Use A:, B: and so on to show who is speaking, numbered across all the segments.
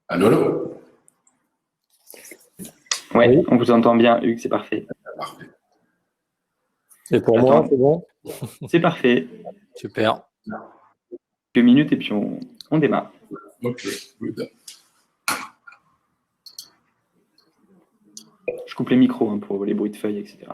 A: Allô, allô?
B: Ouais,
C: Oui.
B: on vous entend bien, Hugues, c'est parfait.
A: Parfait.
C: Et pour
B: Attends.
C: moi, c'est bon?
B: C'est parfait.
C: Super.
B: Quelques minutes et puis on démarre.
A: Ok, good.
B: Je coupe les micros hein, pour les bruits de feuilles, etc.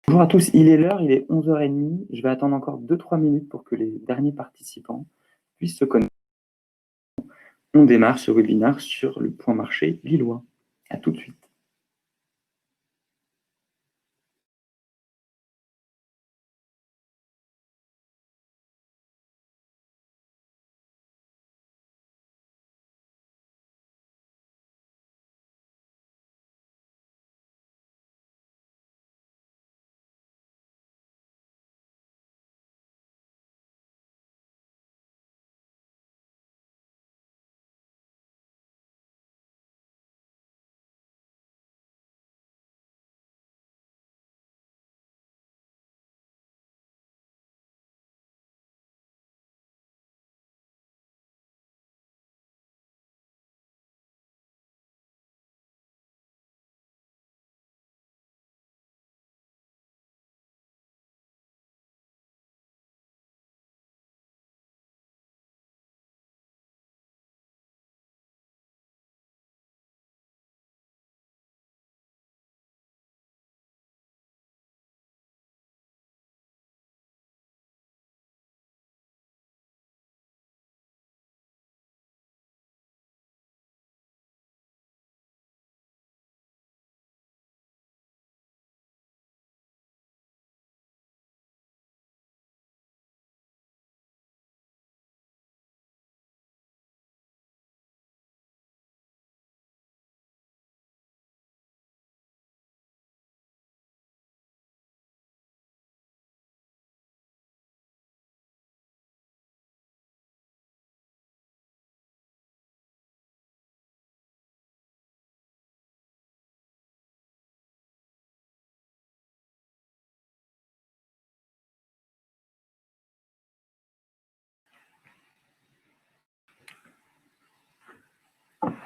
B: Bonjour à tous, il est l'heure, il est 11h30. Je vais attendre encore 2-3 minutes pour que les derniers participants puissent se connecter. On démarre ce webinaire sur le point marché lillois. À tout de suite.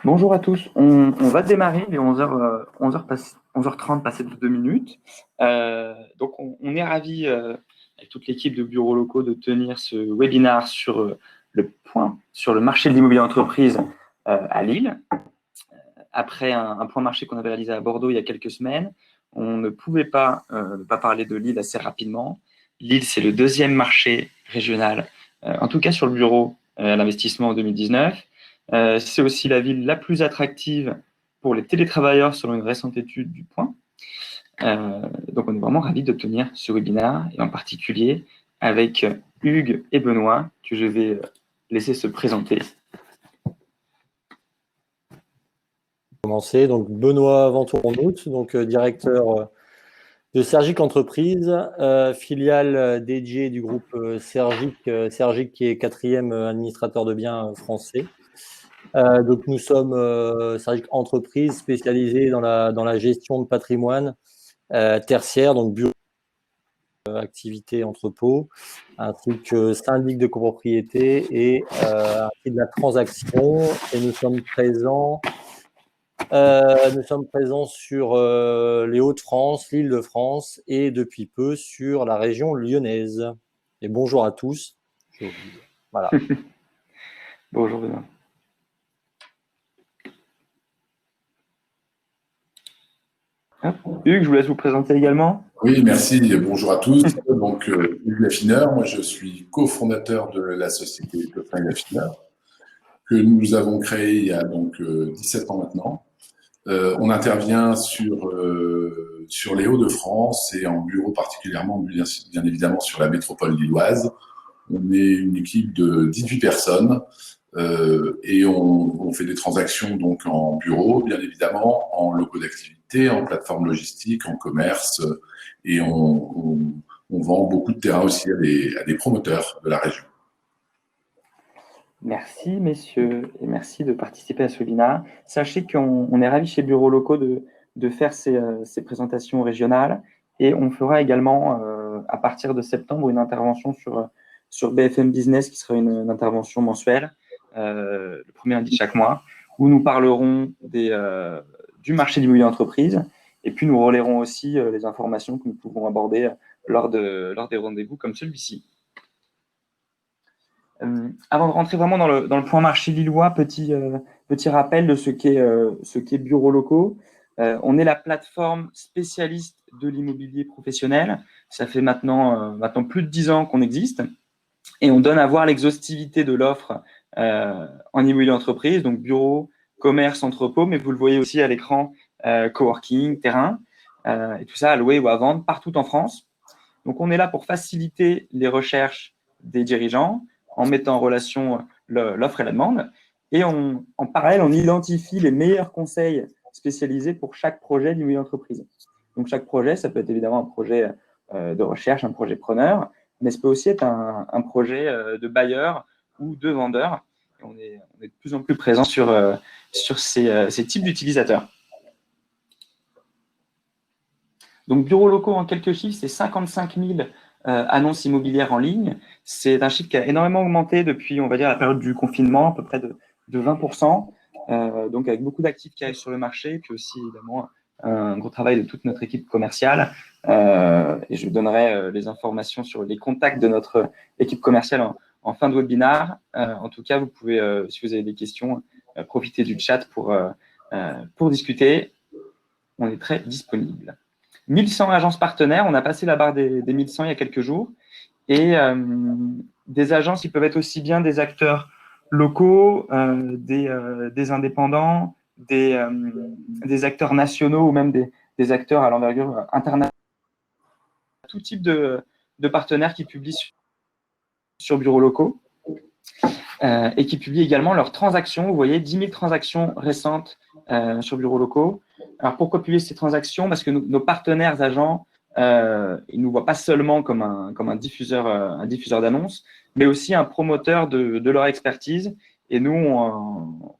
B: Bonjour à tous, on va démarrer, il est 11h 11h30, passé de 2 minutes. Donc, on est ravis, avec toute l'équipe de bureaux locaux, de tenir ce webinaire sur le point sur le marché de l'immobilier entreprise à Lille. Après un point marché qu'on avait réalisé à Bordeaux il y a quelques semaines, on ne pouvait pas ne pas parler de Lille assez rapidement. Lille, c'est le deuxième marché régional, en tout cas sur le bureau à l'investissement en 2019. C'est aussi la ville la plus attractive pour les télétravailleurs selon une récente étude du Point. Donc, on est vraiment ravis de tenir ce webinaire, et en particulier avec Hugues et Benoît, que je vais laisser se présenter.
C: Commencer. Donc, Benoît Ventournout, donc directeur de Sergic Entreprise, filiale dédiée du groupe Sergic, Sergic qui est 4e administrateur de biens français. Donc, nous sommes Sergic Entreprise spécialisée dans la gestion de patrimoine tertiaire, donc bureau, activité entrepôt, ainsi que syndic de copropriété et ainsi de la transaction. Et nous sommes présents sur les Hauts-de-France, l'Île-de-France et depuis peu sur la région lyonnaise. Et bonjour à tous. Voilà.
B: Bonjour Benoît. Hugues, je vous laisse vous présenter également.
A: Oui, merci. Bonjour à tous. Donc, Hugues Laffineur, moi je suis cofondateur de la société Coffin Laffineur, que nous avons créée il y a donc 17 ans maintenant. On intervient sur les Hauts-de-France et en bureau particulièrement, bien évidemment, sur la métropole lilloise. On est une équipe de 18 personnes et on fait des transactions donc en bureau, bien évidemment, en locaux d'activité, en plateforme logistique, en commerce et on vend beaucoup de terrain aussi à des promoteurs de la région.
B: Merci messieurs et merci de participer à ce webinaire. Sachez qu'on est ravis chez Bureaux Locaux de faire ces présentations régionales, et on fera également à partir de septembre une intervention sur BFM Business qui sera une intervention mensuelle, le premier lundi de chaque mois, où nous parlerons du marché de l'immobilier entreprise, et puis nous relayerons aussi les informations que nous pouvons aborder lors des rendez-vous comme celui-ci. Avant de rentrer vraiment dans le point marché lillois, petit rappel de ce qu'est Bureaux Locaux. On est la plateforme spécialiste de l'immobilier professionnel. Ça fait maintenant plus de 10 ans qu'on existe, et on donne à voir l'exhaustivité de l'offre en immobilier entreprise, donc bureau, commerce, entrepôt, mais vous le voyez aussi à l'écran, coworking, terrain, et tout ça à louer ou à vendre partout en France. Donc, on est là pour faciliter les recherches des dirigeants en mettant en relation l'offre et la demande. Et en parallèle, on identifie les meilleurs conseils spécialisés pour chaque projet d'immobilier entreprise. Donc, chaque projet, ça peut être évidemment un projet de recherche, un projet preneur, mais ça peut aussi être un projet de bailleur ou de vendeur. Et on est de plus en plus présent sur ces types d'utilisateurs. Donc, Bureaux Locaux, en quelques chiffres, c'est 55 000 annonces immobilières en ligne. C'est un chiffre qui a énormément augmenté depuis, on va dire, la période du confinement, à peu près de 20%. Donc, avec beaucoup d'actifs qui arrivent sur le marché, puis aussi, évidemment, un gros travail de toute notre équipe commerciale. Et je donnerai les informations sur les contacts de notre équipe commerciale en fin de webinaire. En tout cas, vous pouvez, si vous avez des questions, profiter du chat pour discuter. On est très disponible. 1100 agences partenaires, on a passé la barre des 1100 il y a quelques jours, et des agences qui peuvent être aussi bien des acteurs locaux, des indépendants, des acteurs nationaux ou même des acteurs à l'envergure internationale. Tout type de partenaires qui publient sur Bureaux Locaux et qui publient également leurs transactions. Vous voyez, 10 000 transactions récentes sur Bureaux Locaux. Alors, pourquoi publier ces transactions? Parce que nos partenaires agents, ils ne nous voient pas seulement comme un diffuseur d'annonces, mais aussi un promoteur de leur expertise. Et nous, on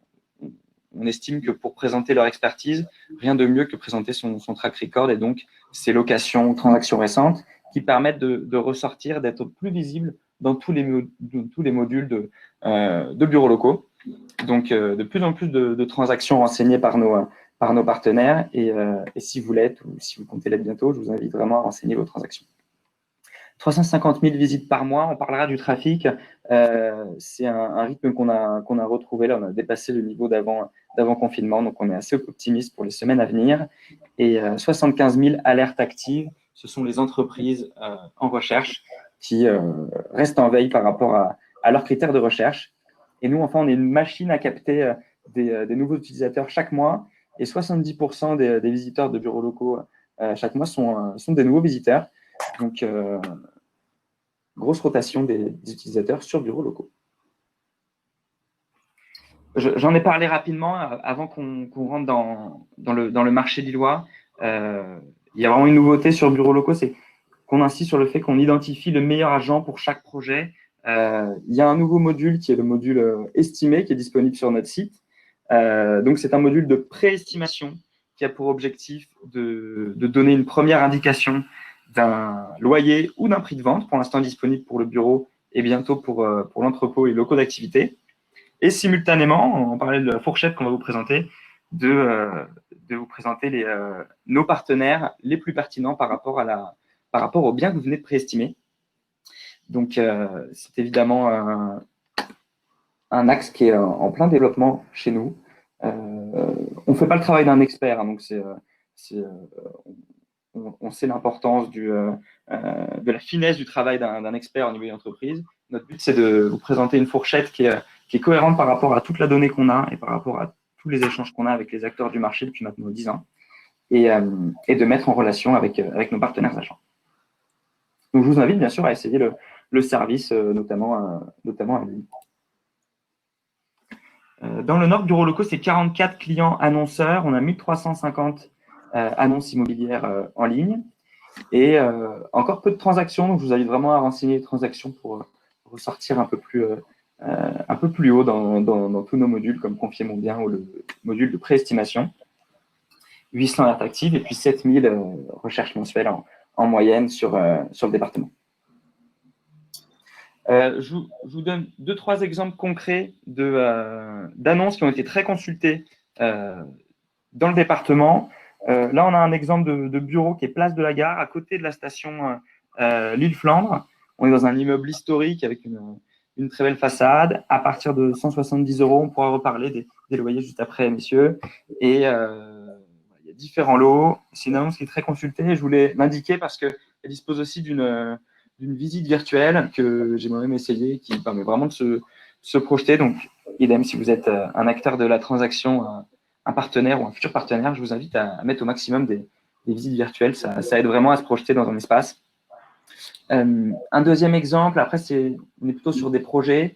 B: estime que pour présenter leur expertise, rien de mieux que présenter son track record et donc ses locations, transactions récentes qui permettent de ressortir, d'être plus visible dans tous les modules de Bureaux Locaux. Donc, de plus en plus de transactions renseignées par par nos partenaires. Et si vous l'êtes ou si vous comptez l'être bientôt, je vous invite vraiment à renseigner vos transactions. 350 000 visites par mois, on parlera du trafic. C'est un rythme qu'on a retrouvé. Là, on a dépassé le niveau d'avant confinement, donc on est assez optimiste pour les semaines à venir. Et 75 000 alertes actives, ce sont les entreprises en recherche qui restent en veille par rapport à leurs critères de recherche. Et nous, enfin, on est une machine à capter des nouveaux utilisateurs chaque mois. Et 70% des visiteurs de bureaux locaux chaque mois sont des nouveaux visiteurs. Donc, grosse rotation des utilisateurs sur bureaux locaux. J'en ai parlé rapidement avant qu'on rentre dans le marché lillois. Il y a vraiment une nouveauté sur bureaux locaux, c'est qu'on insiste sur le fait qu'on identifie le meilleur agent pour chaque projet. Il y a un nouveau module qui est le module estimé qui est disponible sur notre site. Donc, c'est un module de préestimation qui a pour objectif de donner une première indication d'un loyer ou d'un prix de vente, pour l'instant disponible pour le bureau et bientôt pour l'entrepôt et locaux d'activité. Et simultanément, on parlait de la fourchette qu'on va vous présenter, de vous présenter nos partenaires les plus pertinents par rapport au bien que vous venez de préestimer. Donc, c'est évidemment un axe qui est en plein développement chez nous. On ne fait pas le travail d'un expert, hein, donc on sait l'importance de la finesse du travail d'un expert au niveau de l'entreprise. Notre but, c'est de vous présenter une fourchette qui est cohérente par rapport à toute la donnée qu'on a et par rapport à tous les échanges qu'on a avec les acteurs du marché depuis maintenant 10 ans et de mettre en relation avec nos partenaires agents. Donc, je vous invite bien sûr à essayer le service, notamment à Lille. Dans le Nord, bureaux locaux, c'est 44 clients annonceurs. On a 1350 annonces immobilières en ligne et encore peu de transactions. Donc, je vous invite vraiment à renseigner les transactions pour ressortir un peu plus haut dans tous nos modules, comme Confier mon bien ou le module de préestimation. 800 alertes actives et puis 7000 recherches mensuelles en moyenne sur le département. Je vous donne 2-3 exemples concrets d'annonces qui ont été très consultées dans le département. Là, on a un exemple de bureau qui est place de la Gare, à côté de la station Lille-Flandre. On est dans un immeuble historique avec une très belle façade. À partir de 170 €, on pourra reparler des loyers juste après, messieurs. Et il y a différents lots. C'est une annonce qui est très consultée. Je voulais l'indiquer parce qu'elle dispose aussi d'une visite virtuelle que j'ai moi-même essayé, qui permet vraiment de se projeter. Donc, idem, si vous êtes un acteur de la transaction, un partenaire ou un futur partenaire, je vous invite à mettre au maximum des visites virtuelles. Ça aide vraiment à se projeter dans un espace. Un deuxième exemple, après, on est plutôt sur des projets,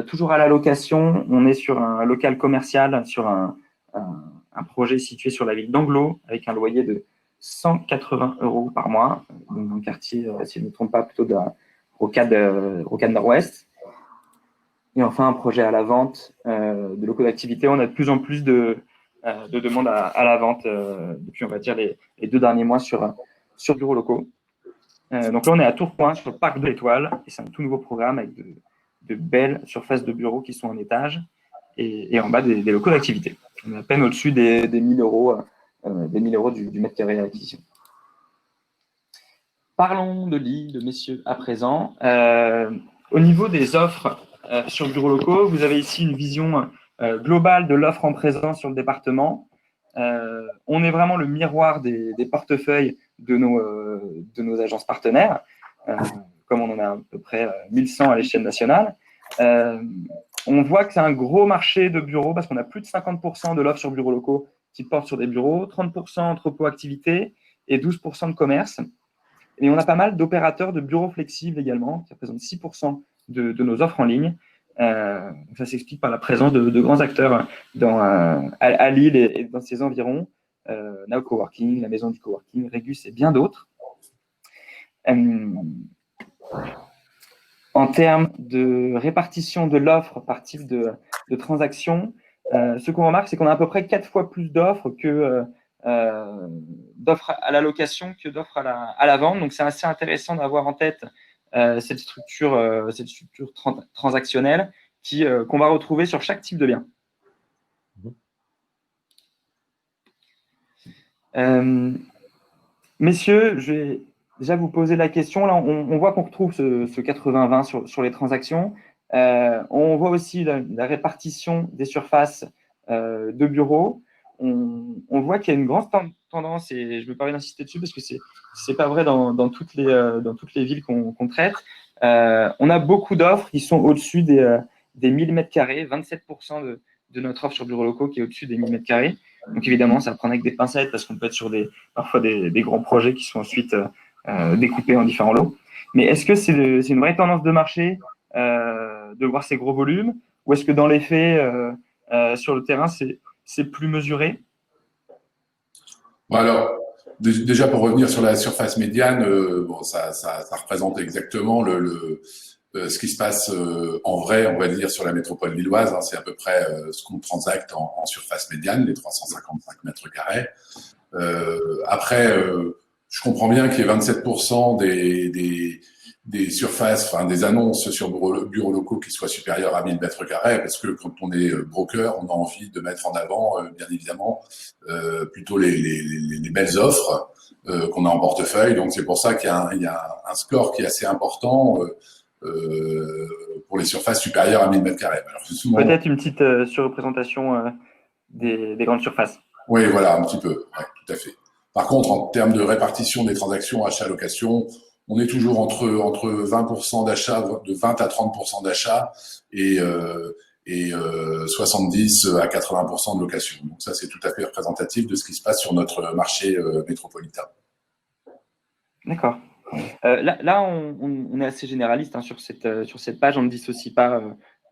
B: toujours à la location. On est sur un local commercial, sur un projet situé sur la ville d'Anglo, avec un loyer de 180 € par mois, donc dans le quartier, si je ne me trompe pas, plutôt de Rocade Nord-Ouest. Et enfin, un projet à la vente de locaux d'activité. On a de plus en plus de demandes à la vente depuis, on va dire, les 2 derniers mois sur bureaux locaux. Donc là, on est à Tourcoing, sur le parc de l'Étoile, et c'est un tout nouveau programme avec de belles surfaces de bureaux qui sont en étage et en bas des locaux d'activité. On est à peine au-dessus des 1 000 € du mètre carré à l'acquisition. Parlons de Lille, messieurs, à présent. Au niveau des offres sur bureaux locaux, vous avez ici une vision globale de l'offre en présence sur le département. On est vraiment le miroir des portefeuilles de nos agences partenaires, comme on en a à peu près 1100 à l'échelle nationale. On voit que c'est un gros marché de bureaux parce qu'on a plus de 50% de l'offre sur bureaux locaux qui porte sur des bureaux, 30% entrepôts activités et 12% de commerce. Et on a pas mal d'opérateurs de bureaux flexibles également, qui représentent 6% de nos offres en ligne. Ça s'explique par la présence de grands acteurs à Lille et dans ses environs. Now Coworking, la maison du coworking, Régus et bien d'autres. En termes de répartition de l'offre par type de transaction, ce qu'on remarque, c'est qu'on a à peu près 4 fois plus d'offres d'offres à la location que d'offres à la vente. Donc, c'est assez intéressant d'avoir en tête cette structure transactionnelle qu'on va retrouver sur chaque type de bien. Messieurs, je vais déjà vous poser la question. Là, on voit qu'on retrouve ce 80-20 sur les transactions. On voit aussi la répartition des surfaces de bureaux. On voit qu'il y a une grande tendance, et je me permets d'insister dessus parce que c'est pas vrai dans toutes les villes qu'on traite. On a beaucoup d'offres qui sont au-dessus des 1000 mètres carrés, 27% de notre offre sur bureaux locaux qui est au-dessus des 1000 mètres carrés. Donc évidemment, ça prend avec des pincettes parce qu'on peut être sur parfois des grands projets qui sont ensuite découpés en différents lots. Mais est-ce que c'est une vraie tendance de marché de voir ces gros volumes, ou est-ce que dans les faits, sur le terrain, c'est plus mesuré?
A: Bon, alors, déjà pour revenir sur la surface médiane, bon, ça représente exactement ce qui se passe en vrai, on va dire, sur la métropole lilloise. Hein. C'est à peu près ce qu'on transacte en surface médiane, les 355 mètres carrés. Après, je comprends bien qu'il y ait 27% des surfaces, enfin des annonces sur bureaux locaux qui soient supérieures à 1000 mètres carrés, parce que quand on est broker, on a envie de mettre en avant, bien évidemment, plutôt les belles offres qu'on a en portefeuille. Donc c'est pour ça qu'il y a un score qui est assez important pour les surfaces supérieures à 1000 mètres carrés.
B: Peut-être une petite surreprésentation des grandes surfaces.
A: Oui, voilà, un petit peu, ouais, tout à fait. Par contre, en termes de répartition des transactions achat-location, on est toujours entre 20% d'achat, de 20 à 30% d'achat et 70 à 80% de location. Donc ça, c'est tout à fait représentatif de ce qui se passe sur notre marché métropolitain.
B: D'accord. Là on est assez généraliste hein, sur cette page. On ne dissocie pas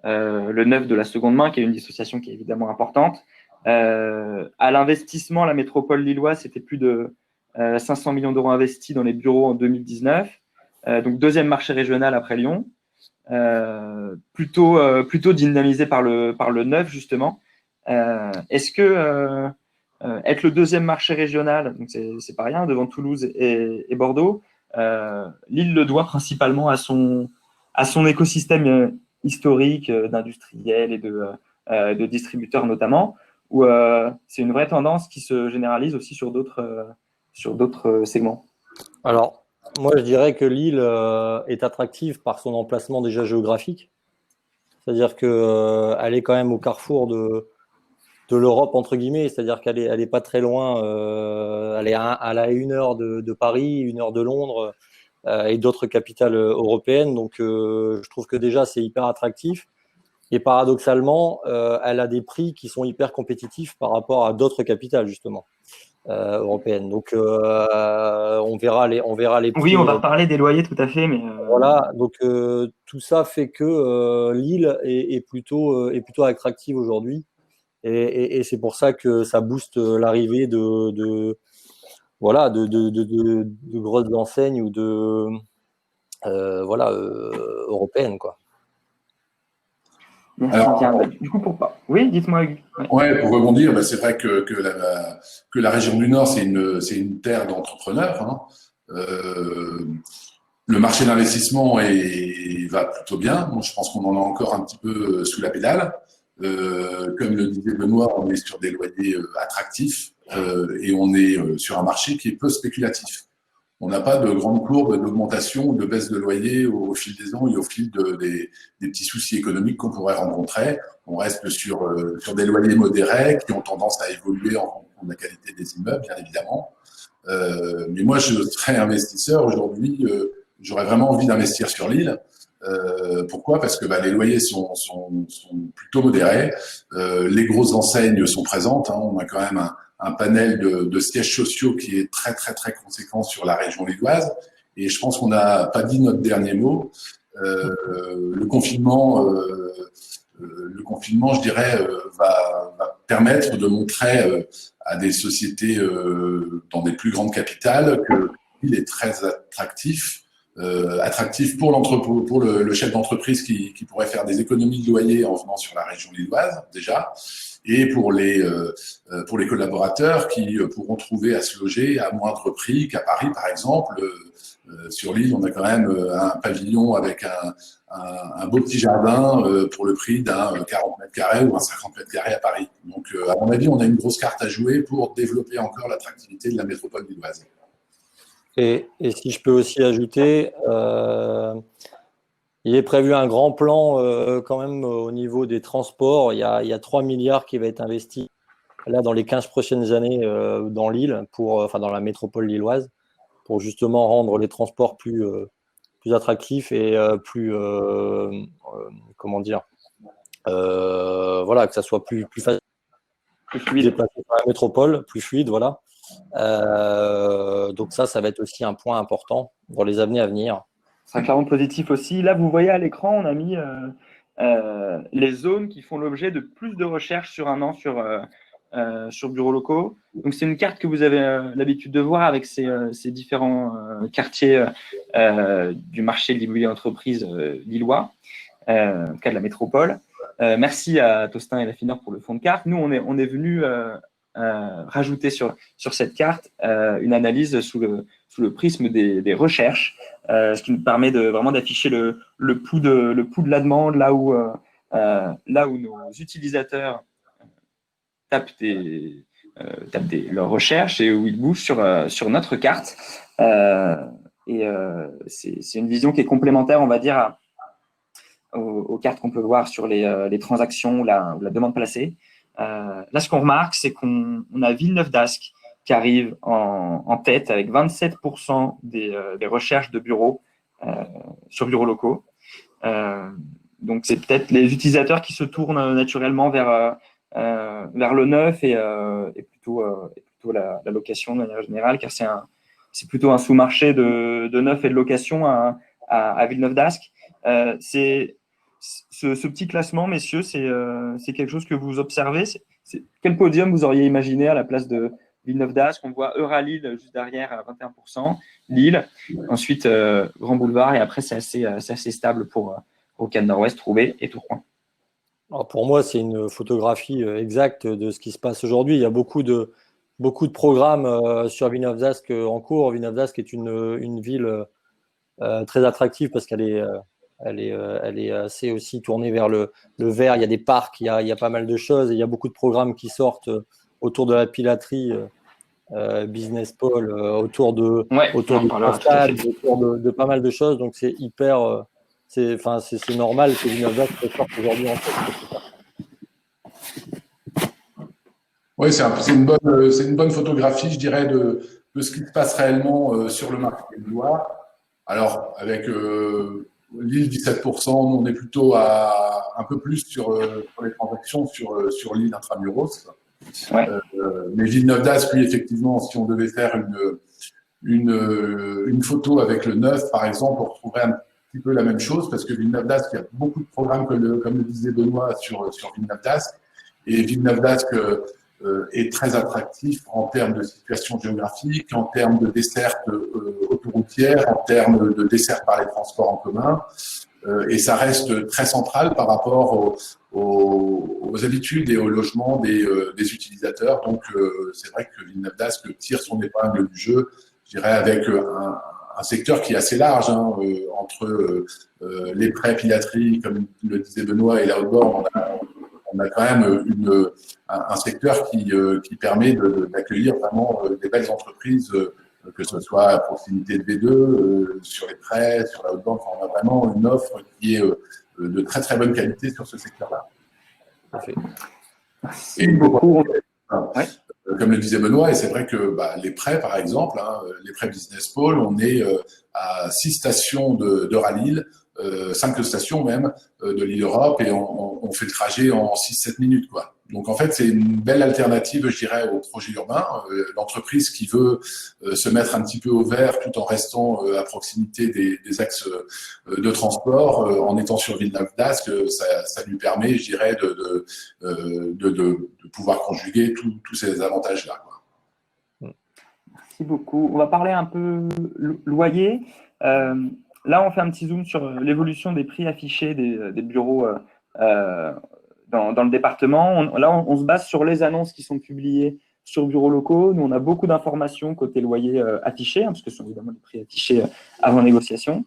B: le neuf de la seconde main, qui est une dissociation qui est évidemment importante. À l'investissement, la métropole lilloise, c'était plus de 500 millions d'euros investis dans les bureaux en 2019. Donc, deuxième marché régional après Lyon. Plutôt dynamisé par le neuf, justement. Est-ce que être le deuxième marché régional, donc c'est pas rien, devant Toulouse et Bordeaux, Lille le doit principalement à son écosystème historique d'industriels et de distributeurs notamment, ou c'est une vraie tendance qui se généralise aussi sur d'autres segments?
C: Alors, moi, je dirais que Lille est attractive par son emplacement déjà géographique. C'est-à-dire qu'elle est quand même au carrefour de l'Europe, entre guillemets. C'est-à-dire qu'elle est pas très loin. Elle est à 1 heure de Paris, 1 heure de Londres et d'autres capitales européennes. Donc, je trouve que déjà, c'est hyper attractif. Et paradoxalement, elle a des prix qui sont hyper compétitifs par rapport à d'autres capitales, justement, européennes. Donc, on verra les prix.
B: Oui, on va parler des loyers, tout à fait. Mais
C: Voilà, donc tout ça fait que Lille est plutôt attractive aujourd'hui. Et c'est pour ça que ça booste l'arrivée de grosses enseignes ou européennes, quoi.
B: merci. Alors, du coup, oui, dites-moi.
A: Ouais, pour rebondir, c'est vrai que la région du Nord, c'est une terre d'entrepreneurs. Hein. Le marché d'investissement va plutôt bien. Moi, je pense qu'on en a encore un petit peu sous la pédale. Comme le disait Benoît, on est sur des loyers attractifs et on est sur un marché qui est peu spéculatif. On n'a pas de grande courbe d'augmentation ou de baisse de loyer au fil des ans et au fil des petits soucis économiques qu'on pourrait rencontrer. On reste sur des loyers modérés qui ont tendance à évoluer en fonction de la qualité des immeubles, bien évidemment. Mais moi, je serais investisseur aujourd'hui. J'aurais vraiment envie d'investir sur l'île. Pourquoi? Parce que les loyers sont plutôt modérés. Les grosses enseignes sont présentes. Hein. On a quand même un panel de sièges sociaux qui est très, très, très conséquent sur la région lilloise. Et je pense qu'on n'a pas dit notre dernier mot. Le confinement, je dirais, va permettre de montrer à des sociétés dans des plus grandes capitales que l'île est très attractif. Attractif pour l'entrepôt, pour le chef d'entreprise qui pourrait faire des économies de loyer en venant sur la région lilloise déjà, et pour les collaborateurs qui pourront trouver à se loger à moindre prix qu'à Paris par exemple, Sur l'île, on a quand même un pavillon avec un beau petit jardin pour le prix d'un 40 mètres carrés ou un 50 mètres carrés à Paris. Donc, à mon avis, on a une grosse carte à jouer pour développer encore l'attractivité de la métropole lilloise.
C: Et si je peux aussi ajouter, il est prévu un grand plan quand même au niveau des transports. Il y a 3 milliards qui va être investi là dans les 15 prochaines années dans l'île, enfin dans la métropole lilloise, pour justement rendre les transports plus attractifs et plus comment dire, voilà, que ça soit plus facile
B: Plus fluide.
C: de déplacer dans la métropole, plus fluide, voilà. Donc ça va être aussi un point important dans les années à venir.
B: Ce sera clairement positif aussi. Là, vous voyez à l'écran, on a mis les zones qui font l'objet de plus de recherches sur un an sur bureaux locaux. Donc, c'est une carte que vous avez l'habitude de voir avec ces différents quartiers du marché de l'immobilier entreprise lillois, cas de la métropole. Merci à Tostin et Laffineur pour le fond de carte. Nous, on est venu rajouter sur cette carte une analyse sous le prisme des recherches, ce qui nous permet vraiment d'afficher le pouls de la demande, là où nos utilisateurs tapent leurs recherches et où ils bougent sur notre carte. C'est une vision qui est complémentaire, on va dire, aux cartes qu'on peut voir sur les transactions ou la demande placée. Là, ce qu'on remarque, c'est qu'on a Villeneuve d'Ascq qui arrive en tête avec 27% des recherches de bureaux sur bureaux locaux. Donc, c'est peut-être les utilisateurs qui se tournent naturellement vers le neuf et plutôt la location de manière générale, car c'est plutôt un sous-marché de neuf et de location à Villeneuve d'Ascq. Ce petit classement, messieurs, c'est quelque chose que vous observez. Quel podium vous auriez imaginé à la place de Villeneuve d'Ascq? On voit Euralille juste derrière à 21%, Lille, ensuite Grand Boulevard, et après c'est assez stable pour Rocade Nord-Ouest, Roubaix et Tourcoing.
C: Alors pour moi, c'est une photographie exacte de ce qui se passe aujourd'hui. Il y a beaucoup de programmes sur Villeneuve d'Ascq en cours. Villeneuve d'Ascq est une ville très attractive parce qu'elle est assez aussi tournée vers le vert. Il y a des parcs, il y a pas mal de choses. Et il y a beaucoup de programmes qui sortent autour de la pilaterie, business pole, autour de stade, autour de pas mal de choses. Donc c'est hyper, c'est normal que Villeneuve d'Ascq sorte aujourd'hui en tête.
A: Oui, c'est une bonne photographie, je dirais, de ce qui se passe réellement sur le marché lillois. Alors, avec Lille, 17%, nous, on est plutôt à un peu plus sur les transactions sur Lille intramuros.
B: Ouais.
A: Mais Villeneuve d'Ascq, lui, effectivement, si on devait faire une photo avec le neuf, par exemple, on retrouverait un petit peu la même chose, parce que Villeneuve d'Ascq, il y a beaucoup de programmes, comme le disait Benoît, sur Villeneuve d'Ascq. Et Villeneuve d'Ascq est très attractif en termes de situation géographique, en termes de desserte autoroutière, en termes de desserte par les transports en commun. Et ça reste très central par rapport aux habitudes et au logement des utilisateurs. Donc, c'est vrai que Villeneuve d'Ascq tire son épingle du jeu, je dirais, avec un secteur qui est assez large, entre les prêts pilaterie, comme le disait Benoît, et l'outbound. On a quand même un secteur qui permet d'accueillir vraiment des belles entreprises, que ce soit à proximité de V2, sur les prêts, sur la haute banque. On a vraiment une offre qui est de très très bonne qualité sur ce secteur-là.
B: Parfait. Merci beaucoup.
A: Comme le disait Benoît, et c'est vrai que les prêts, par exemple, les prêts Business Pole, on est à 6 stations de Rallye, 5 stations même de l'île Europe, et on fait le trajet en 6-7 minutes, quoi. Donc en fait, c'est une belle alternative, je dirais, au projet urbain. L'entreprise qui veut se mettre un petit peu au vert tout en restant à proximité des axes de transport, en étant sur Villeneuve d'Ascq, ça lui permet, je dirais, de pouvoir conjuguer tous ces avantages-là, quoi.
B: Merci beaucoup. On va parler un peu loyer. Là, on fait un petit zoom sur l'évolution des prix affichés des bureaux dans le département. Là, on se base sur les annonces qui sont publiées sur bureaux locaux. Nous, on a beaucoup d'informations côté loyer affichés, parce que ce sont évidemment les prix affichés avant négociation.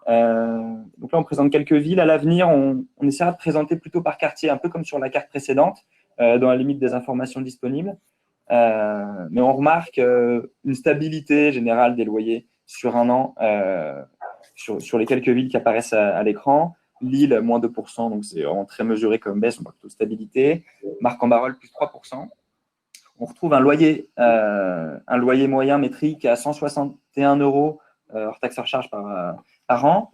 B: Donc là, on présente quelques villes. À l'avenir, on essaiera de présenter plutôt par quartier, un peu comme sur la carte précédente, dans la limite des informations disponibles. Mais on remarque une stabilité générale des loyers sur un an sur les quelques villes qui apparaissent à l'écran. Lille, moins 2%, donc c'est vraiment très mesuré comme baisse, on voit plutôt stabilité. Marc-en-Barœul, plus 3%. On retrouve un loyer moyen métrique à 161 € hors taxe hors charge par an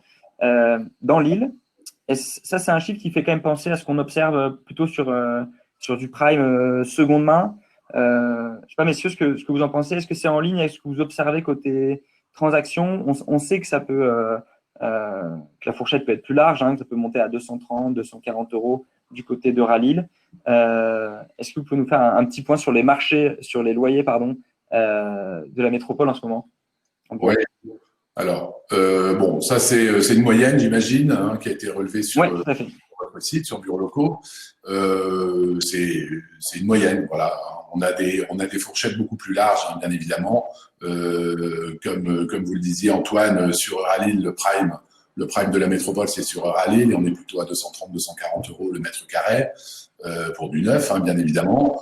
B: dans Lille. Et ça, c'est un chiffre qui fait quand même penser à ce qu'on observe plutôt sur du prime seconde main. Je ne sais pas, messieurs, ce que vous en pensez. Est-ce que c'est en ligne avec ce que vous observez côté transaction? On sait que ça peut, que la fourchette peut être plus large, que ça peut monter à 230, 240 € du côté de Rallil. Est-ce que vous pouvez nous faire un petit point sur les marchés, sur les loyers, de la métropole en ce moment?
A: Oui. Alors, bon, ça c'est une moyenne, j'imagine, qui a été relevée sur votre site, sur Bureaux Locaux. C'est une moyenne, voilà. On a des fourchettes beaucoup plus larges, bien évidemment. Comme vous le disiez, Antoine, sur Rallil, le prime de la métropole, c'est sur Rallil, et on est plutôt à 230-240 € le mètre carré pour du neuf, bien évidemment.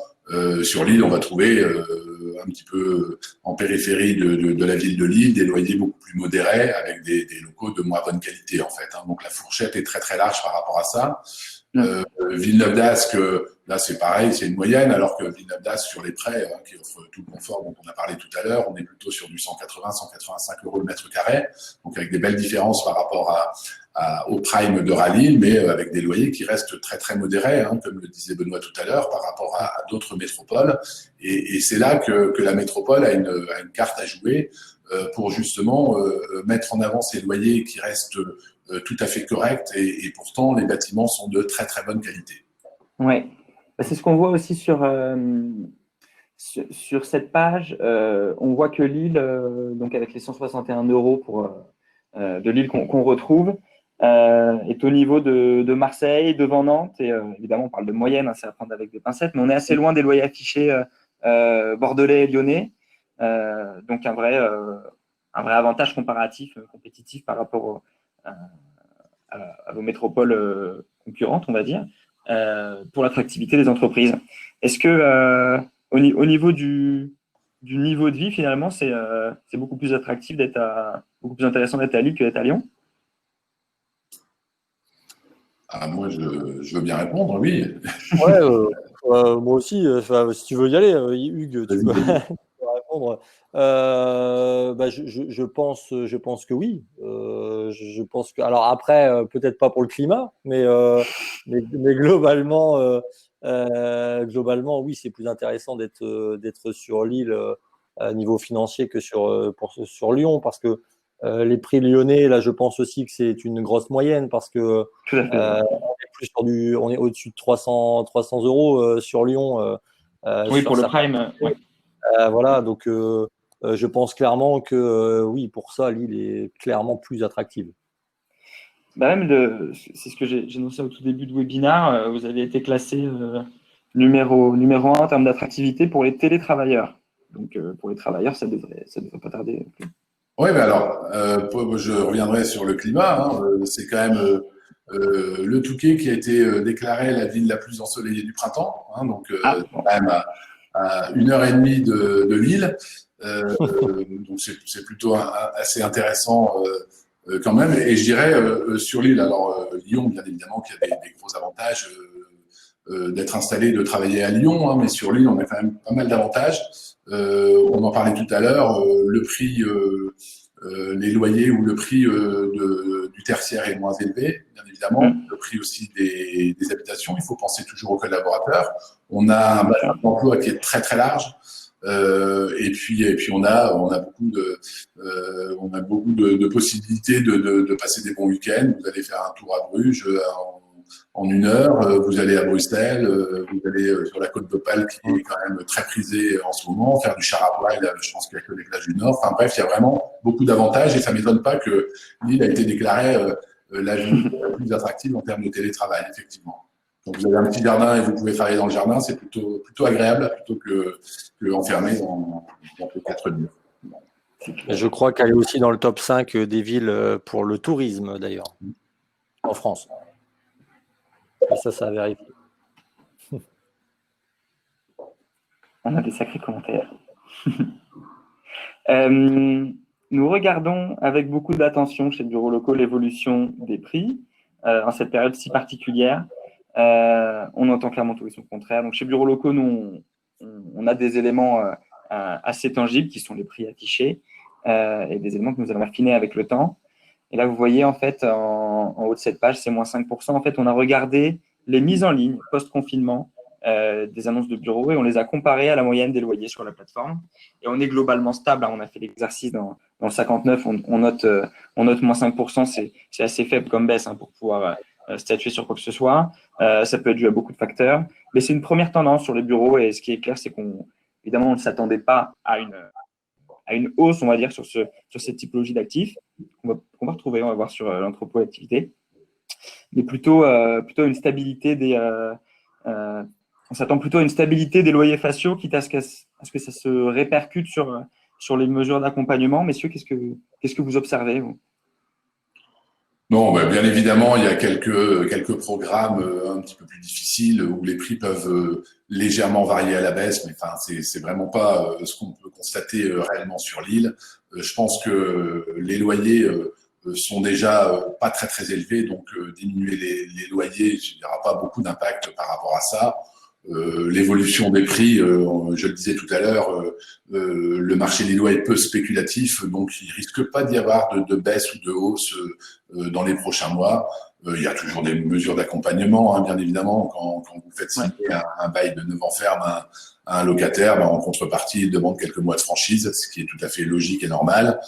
A: Sur Lille, on va trouver un petit peu en périphérie de la ville de Lille des loyers beaucoup plus modérés avec des locaux de moins bonne qualité en fait. Donc la fourchette est très très large par rapport à ça. Villeneuve d'Ascq, là c'est pareil, c'est une moyenne, alors que Villeneuve d'Ascq sur les prêts qui offre tout le confort dont on a parlé tout à l'heure, on est plutôt sur du 180-185 € le mètre carré, donc avec des belles différences par rapport au prime de Rallil, mais avec des loyers qui restent très très modérés, comme le disait Benoît tout à l'heure, par rapport à d'autres métropoles. Et c'est là que la métropole a une carte à jouer pour justement mettre en avant ces loyers qui restent tout à fait corrects, et pourtant les bâtiments sont de très très bonne qualité.
B: Oui, c'est ce qu'on voit aussi sur cette page. On voit que Lille, donc avec les 161 € de Lille qu'on retrouve, est au niveau de Marseille, devant Nantes, et évidemment on parle de moyenne, c'est à prendre avec des pincettes, mais on est assez loin des loyers affichés bordelais et lyonnais, donc un vrai avantage compétitif par rapport à vos métropoles concurrentes, on va dire, pour l'attractivité des entreprises. Est-ce que au niveau du niveau de vie, finalement, c'est beaucoup plus attractif beaucoup plus intéressant d'être à Lille que d'être à Lyon?
A: Moi, je veux bien répondre, oui.
C: Ouais, moi aussi, si tu veux y aller, Hugues, tu peux répondre. Je pense que oui. Je pense que, alors après, peut-être pas pour le climat, mais globalement, oui, c'est plus intéressant d'être sur l'île à niveau financier que sur Lyon, parce que les prix lyonnais, là, je pense aussi que c'est une grosse moyenne, parce que on est au-dessus de 300 € sur Lyon.
B: Oui, pour le prime.
C: Voilà, donc je pense clairement que oui, pour ça, Lille est clairement plus attractive.
B: C'est ce que j'ai annoncé au tout début de webinaire. Vous avez été classé numéro 1 en termes d'attractivité pour les télétravailleurs. Donc pour les travailleurs, ça devrait pas tarder.
A: Oui, mais alors, je reviendrai sur le climat. C'est quand même le Touquet qui a été déclarée la ville la plus ensoleillée du printemps. Donc, quand même à 1h30 de Lille. Donc, c'est plutôt assez intéressant quand même. Et je dirais sur Lille, alors Lyon, bien évidemment, qui a des gros avantages d'être installé, de travailler à Lyon, mais sur Lille, on a quand même pas mal d'avantages. On en parlait tout à l'heure, le prix, les loyers ou le prix du tertiaire est moins élevé, bien évidemment. Le prix aussi des habitations, il faut penser toujours aux collaborateurs. On a un bassin d'emploi qui est très très large. Et puis on a beaucoup de possibilités de passer des bons week-ends. Vous allez faire un tour à Bruges en 1 heure, vous allez à Bruxelles, vous allez sur la côte d'Opale qui est quand même très prisée en ce moment, faire du char à voile, je pense qu'il n'y a que les plages du Nord. Enfin bref, il y a vraiment beaucoup d'avantages, et ça ne m'étonne pas que Lille a été déclarée la ville la plus attractive en termes de télétravail, effectivement. Donc, vous avez un petit jardin et vous pouvez travailler dans le jardin, c'est plutôt agréable plutôt que enfermé dans les quatre murs.
C: Je crois qu'elle est aussi dans le top 5 des villes pour le tourisme, d'ailleurs, en France. Et ça a vérifié.
B: On a des sacrés commentaires. Nous regardons avec beaucoup d'attention chez Bureaux Locaux l'évolution des prix en cette période si particulière. On entend clairement tout et son contraire. Donc, chez Bureaux Locaux, nous, on a des éléments assez tangibles qui sont les prix affichés et des éléments que nous allons affiner avec le temps. Et là, vous voyez, en fait, en haut de cette page, c'est moins 5%. En fait, on a regardé les mises en ligne post-confinement des annonces de bureaux et on les a comparées à la moyenne des loyers sur la plateforme. Et on est globalement stable. On a fait l'exercice dans le 59, on note moins 5%. C'est assez faible comme baisse pour pouvoir statuer sur quoi que ce soit. Ça peut être dû à beaucoup de facteurs. Mais c'est une première tendance sur les bureaux et ce qui est clair, c'est évidemment, on ne s'attendait pas à une hausse, on va dire, sur cette typologie d'actifs qu'on va retrouver, on va voir sur l'entrepôt d'activité, mais plutôt une stabilité on s'attend plutôt à une stabilité des loyers faciaux, quitte à ce que ça se répercute sur les mesures d'accompagnement. Messieurs, qu'est-ce que vous observez, vous ?
A: Non, bien évidemment, il y a quelques programmes un petit peu plus difficiles où les prix peuvent légèrement varier à la baisse, mais enfin, c'est vraiment pas ce qu'on peut constater réellement sur l'île. Je pense que les loyers sont déjà pas très très élevés, donc diminuer les loyers, il n'y aura pas beaucoup d'impact par rapport à ça. L'évolution des prix, je le disais tout à l'heure, le marché lillois est peu spéculatif, donc il risque pas d'y avoir de baisse ou de hausse dans les prochains mois. Il y a toujours des mesures d'accompagnement, bien évidemment. Quand vous faites signer un bail de 9 ans ferme à un locataire, en contrepartie, il demande quelques mois de franchise, ce qui est tout à fait logique et normal.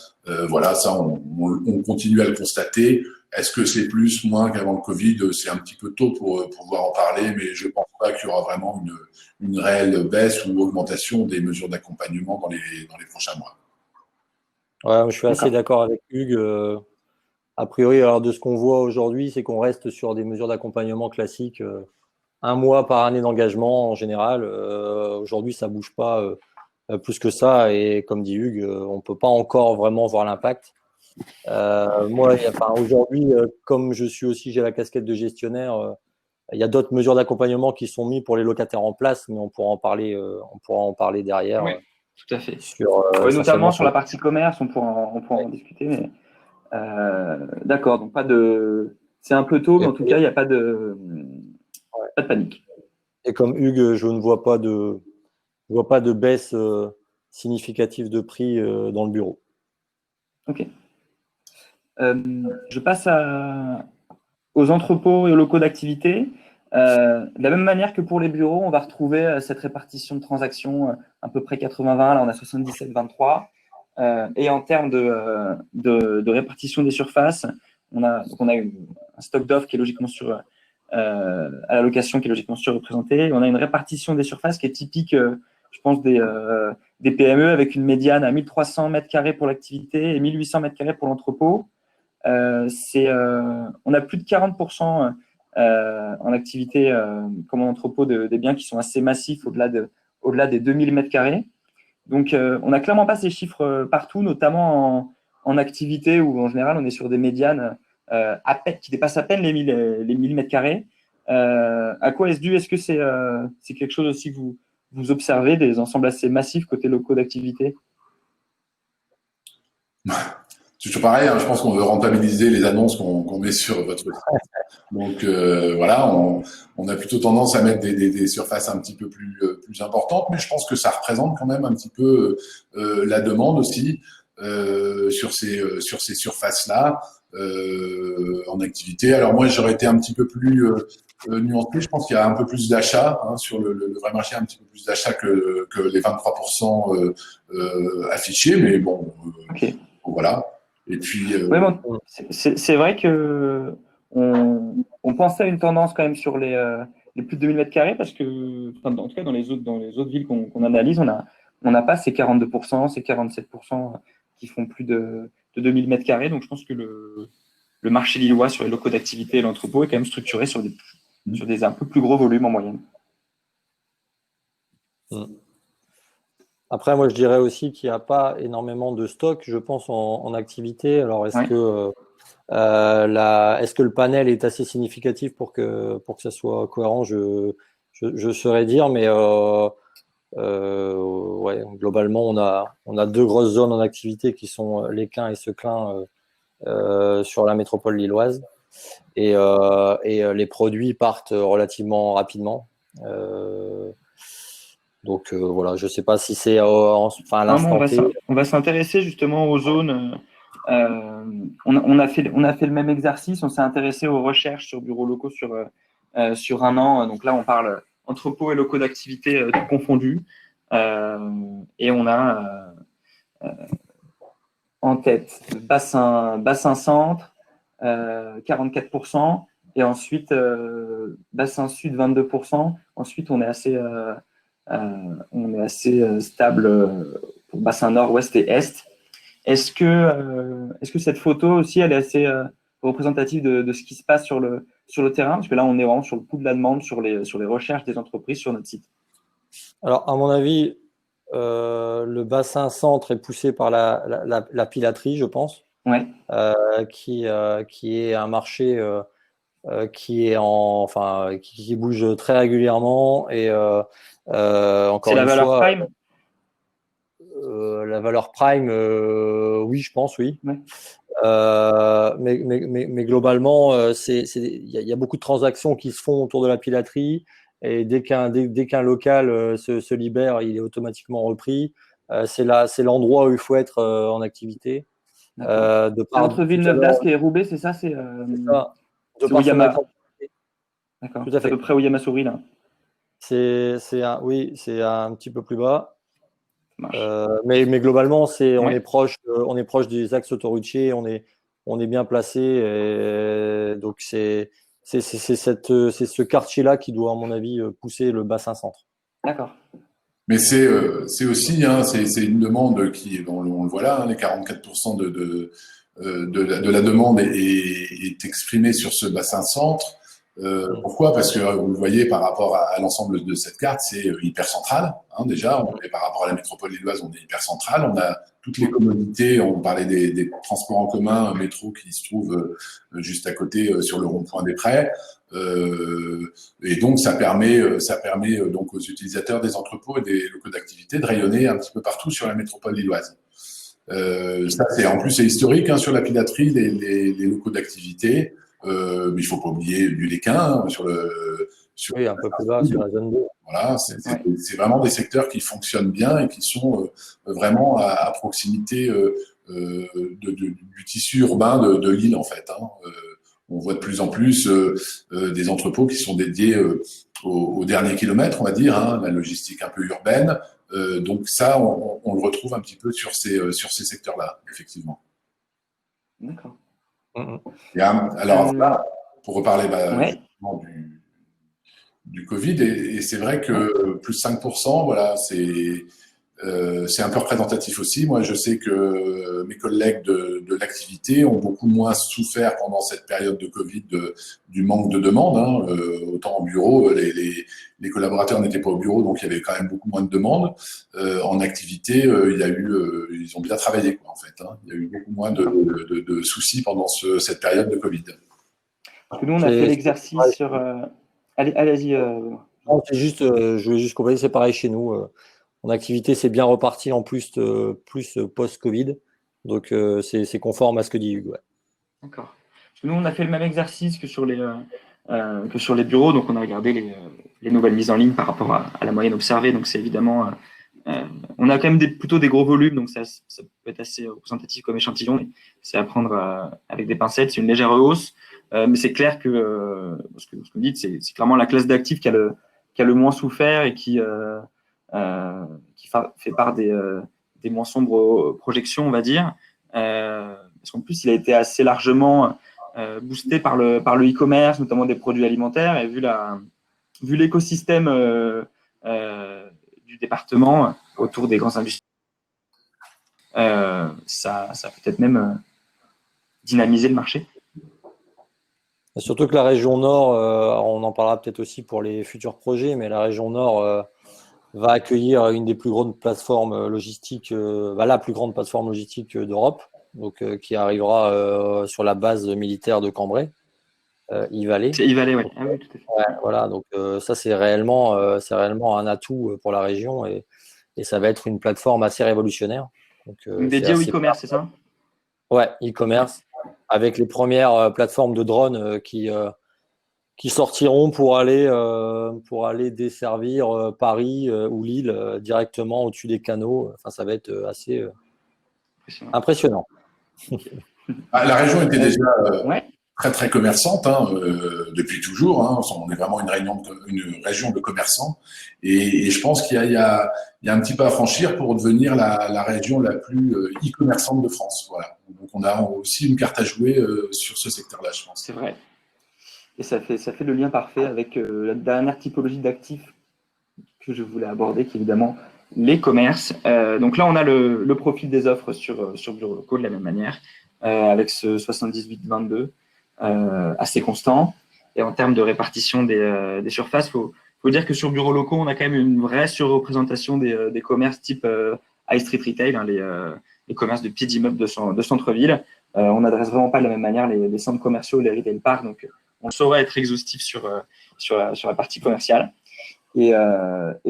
A: Voilà, ça, on continue à le constater. Est-ce que c'est plus, moins qu'avant le Covid? C'est un petit peu tôt pour pouvoir en parler, mais je pense pas qu'il y aura vraiment une réelle baisse ou augmentation des mesures d'accompagnement dans les prochains mois.
C: Ouais, je suis assez d'accord avec Hugues. A priori, alors de ce qu'on voit aujourd'hui, c'est qu'on reste sur des mesures d'accompagnement classiques, 1 mois par année d'engagement en général. Aujourd'hui, ça bouge pas plus que ça, et comme dit Hugues, on peut pas encore vraiment voir l'impact. Moi, aujourd'hui, comme j'ai la casquette de gestionnaire, il y a d'autres mesures d'accompagnement qui sont mises pour les locataires en place, mais on pourra en parler derrière.
B: Oui, tout à fait.
C: Notamment
B: sur la partie commerce, on pourra en discuter. Mais d'accord, donc c'est un peu tôt, mais en tout cas, il n'y a pas de panique.
C: Et comme Hugues, je ne vois pas de baisse significative de prix dans le bureau.
B: Ok. Je passe aux entrepôts et aux locaux d'activité. De la même manière que pour les bureaux, on va retrouver cette répartition de transactions à peu près 80-20. Là, on a 77-23. Et en termes de répartition des surfaces, on a un stock d'offres qui est logiquement à la location qui est logiquement surreprésenté. On a une répartition des surfaces qui est typique, je pense, des PME, avec une médiane à 1300 m² pour l'activité et 1800 m² pour l'entrepôt. On a plus de 40% en activité comme en entrepôt des biens qui sont assez massifs au-delà des 2000 m². Donc, on n'a clairement pas ces chiffres partout, notamment en activité où en général on est sur des médianes qui dépassent à peine les 1000 m². À quoi est-ce dû? Est-ce que c'est quelque chose aussi que vous observez, des ensembles assez massifs côté locaux d'activité?
A: C'est toujours pareil, je pense qu'on veut rentabiliser les annonces qu'on met sur votre site. Donc voilà, on a plutôt tendance à mettre des surfaces un petit peu plus importantes, mais je pense que ça représente quand même un petit peu la demande aussi sur ces surfaces-là en activité. Alors moi, j'aurais été un petit peu plus nuancé. Je pense qu'il y a un peu plus d'achats sur le vrai marché, un petit peu plus d'achats que les 23% affichés, mais bon,
B: okay.
A: Voilà. Et puis,
B: c'est vrai que on pensait à une tendance quand même sur les plus de 2000 m², parce que, en tout cas dans les autres villes qu'on analyse, on n'a pas ces 42%, ces 47% qui font plus de 2000 m². Donc je pense que le marché lillois sur les locaux d'activité et l'entrepôt est quand même structuré sur sur des un peu plus gros volumes en moyenne.
C: Après, moi, je dirais aussi qu'il n'y a pas énormément de stock, je pense, en activité. Alors, est-ce que le panel est assez significatif pour que ça soit cohérent? Je saurais dire, mais ouais, globalement, on a deux grosses zones en activité qui sont l'Équin et Seclin sur la métropole lilloise. Et les produits partent relativement rapidement. Donc voilà, je ne sais pas si c'est à l'instant T.
B: On va s'intéresser justement aux zones. On a fait le même exercice. On s'est intéressé aux recherches sur bureaux locaux sur 1 an. Donc là, on parle entrepôts et locaux d'activité tout confondus. Et on a en tête bassin centre, 44%. Et ensuite, bassin sud, 22%. Ensuite, on est assez stable pour bassin nord, ouest et est. Est-ce que cette photo aussi, elle est assez représentative de ce qui se passe sur le terrain? Parce que là, on est vraiment sur le pouls de la demande, sur les recherches des entreprises sur notre site.
C: Alors, à mon avis, le bassin centre est poussé par la pilaterie, je pense,
B: ouais.
C: qui est un marché qui bouge très régulièrement et encore
B: une fois. C'est la valeur prime.
C: La valeur prime, oui, je pense, oui.
B: Ouais.
C: Mais globalement, il y a beaucoup de transactions qui se font autour de la pilaterie. Et dès qu'un local se libère, il est automatiquement repris. C'est l'endroit où il faut être en activité.
B: Entre Villeneuve-d'Ascq et Roubaix, c'est ça? C'est
C: ça.
B: C'est D'accord. C'est à peu près où Yamassouri, là.
C: Oui, c'est un petit peu plus bas. Mais globalement, on est proche des axes autoroutiers, on est bien placé. Et donc c'est ce quartier-là qui doit, à mon avis, pousser le bassin centre.
B: D'accord.
A: Mais c'est aussi c'est une demande qui, on le voit là, les 44% de la demande est exprimée sur ce bassin centre. Pourquoi? Parce que vous le voyez par rapport à l'ensemble de cette carte, c'est hyper central. Déjà, par rapport à la métropole lilloise, on est hyper central. On a toutes les commodités. On parlait des transports en commun, métro qui se trouvent juste à côté sur le rond-point des Prés. Et donc ça permet donc aux utilisateurs des entrepôts et des locaux d'activité de rayonner un petit peu partout sur la métropole lilloise. Ça en plus c'est historique sur la pilaterie, les locaux d'activité. Mais il faut pas oublier du L'Équin
C: oui, un peu plus bas sur la zone 2.
A: Voilà, c'est vraiment des secteurs qui fonctionnent bien et qui sont vraiment à proximité du tissu urbain de l'île en fait. On voit de plus en plus des entrepôts qui sont dédiés au dernier kilomètre, on va dire, la logistique un peu urbaine. Donc ça, on le retrouve un petit peu sur ces secteurs-là, effectivement.
B: D'accord.
A: Alors là, pour reparler du Covid, et c'est vrai que plus 5%, voilà, c'est un peu représentatif aussi. Moi, je sais que mes collègues de l'activité ont beaucoup moins souffert pendant cette période de Covid du manque de demande. Autant en bureau, les collaborateurs n'étaient pas au bureau, donc il y avait quand même beaucoup moins de demandes. En activité, ils ont bien travaillé, quoi, en fait. Il y a eu beaucoup moins de soucis pendant cette période de Covid.
B: Parce que nous, on a fait l'exercice sur. Allez-y.
C: Je voulais juste compléter, c'est pareil chez nous. En activité, c'est bien reparti en plus post-Covid. Donc, c'est conforme à ce que dit Hugues. Ouais.
B: D'accord. Parce que nous, on a fait le même exercice que sur les bureaux. Donc, on a regardé les nouvelles mises en ligne par rapport à la moyenne observée. Donc, c'est évidemment. On a quand même plutôt des gros volumes. Donc, ça peut être assez représentatif comme échantillon. Mais c'est à prendre avec des pincettes. C'est une légère hausse. Mais c'est clair que ce que vous dites, c'est clairement la classe d'actifs qui a le moins souffert et qui fait part des moins sombres projections, on va dire. Parce qu'en plus, il a été assez largement boosté par le e-commerce, notamment des produits alimentaires, et vu l'écosystème du département autour des grands industries, ça peut peut-être même dynamiser le marché.
C: Surtout que la région Nord, on en parlera peut-être aussi pour les futurs projets, mais la région Nord va accueillir une des plus grandes plateformes logistiques, la plus grande plateforme logistique d'Europe, donc qui arrivera sur la base militaire de Cambrai, Yves-Vallée.
B: C'est Yves-Vallée, oui. Ah oui, tout à fait.
C: Ouais, voilà, donc ça c'est réellement un atout pour la région et ça va être une plateforme assez révolutionnaire. Donc,
B: Dédié au e-commerce, c'est ça?
C: Ouais, e-commerce, avec les premières plateformes de drones qui sortiront pour aller desservir Paris ou Lille directement au-dessus des canaux. Enfin, ça va être assez impressionnant.
A: La région était déjà
B: Ouais.
A: très très commerçante depuis toujours. On est vraiment une région de commerçants et je pense qu'il y a un petit pas à franchir pour devenir la région la plus e-commerçante de France. Voilà. Donc on a aussi une carte à jouer sur ce secteur-là, je pense.
B: C'est vrai. Et ça fait le lien parfait avec la dernière typologie d'actifs que je voulais aborder, qui est évidemment les commerces. Donc là, on a le profil des offres sur Bureau Locaux de la même manière, avec ce 78-22 assez constant. Et en termes de répartition des surfaces, faut dire que sur Bureau Locaux, on a quand même une vraie surreprésentation des commerces type high street retail, les commerces de petits immeubles de centre-ville. On n'adresse vraiment pas de la même manière les centres commerciaux, les retail parks. Donc, on saurait être exhaustif sur la partie commerciale. Et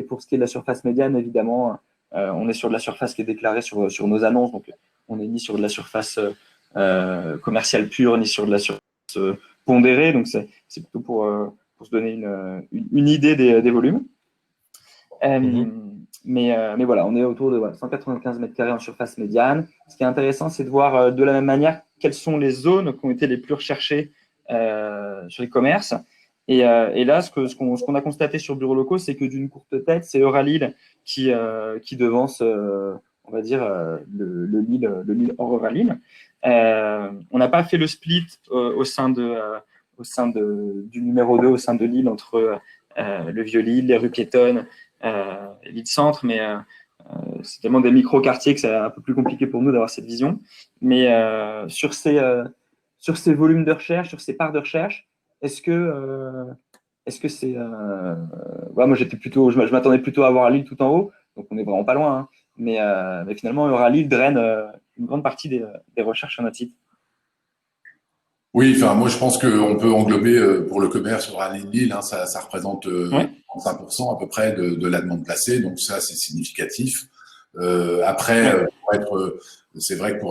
B: pour ce qui est de la surface médiane, évidemment, on est sur de la surface qui est déclarée sur nos annonces. Donc, on n'est ni sur de la surface commerciale pure, ni sur de la surface pondérée. Donc, c'est plutôt pour se donner une idée des volumes. Mais voilà, on est autour de 195 mètres carrés en surface médiane. Ce qui est intéressant, c'est de voir de la même manière quelles sont les zones qui ont été les plus recherchées sur les commerces. Et là, ce qu'on a constaté sur Bureau Locaux, c'est que d'une courte tête, c'est Euralil qui devance, on va dire, le Lille hors Euralil. On n'a pas fait le split au sein du numéro 2, au sein de Lille, entre le Vieux-Lille, les rues piétonnes, Lille-Centre, mais c'est tellement des micro-quartiers que c'est un peu plus compliqué pour nous d'avoir cette vision. Mais sur ces volumes de recherche, sur ces parts de recherche, est-ce que c'est moi je m'attendais plutôt à voir Lille tout en haut, donc on n'est vraiment pas loin, hein. Mais finalement Lille draine une grande partie des recherches sur notre site.
A: Oui, enfin moi je pense qu'on peut englober pour le commerce sur Lille, ça représente 35% à peu près de la demande placée, donc ça c'est significatif. Après, c'est vrai que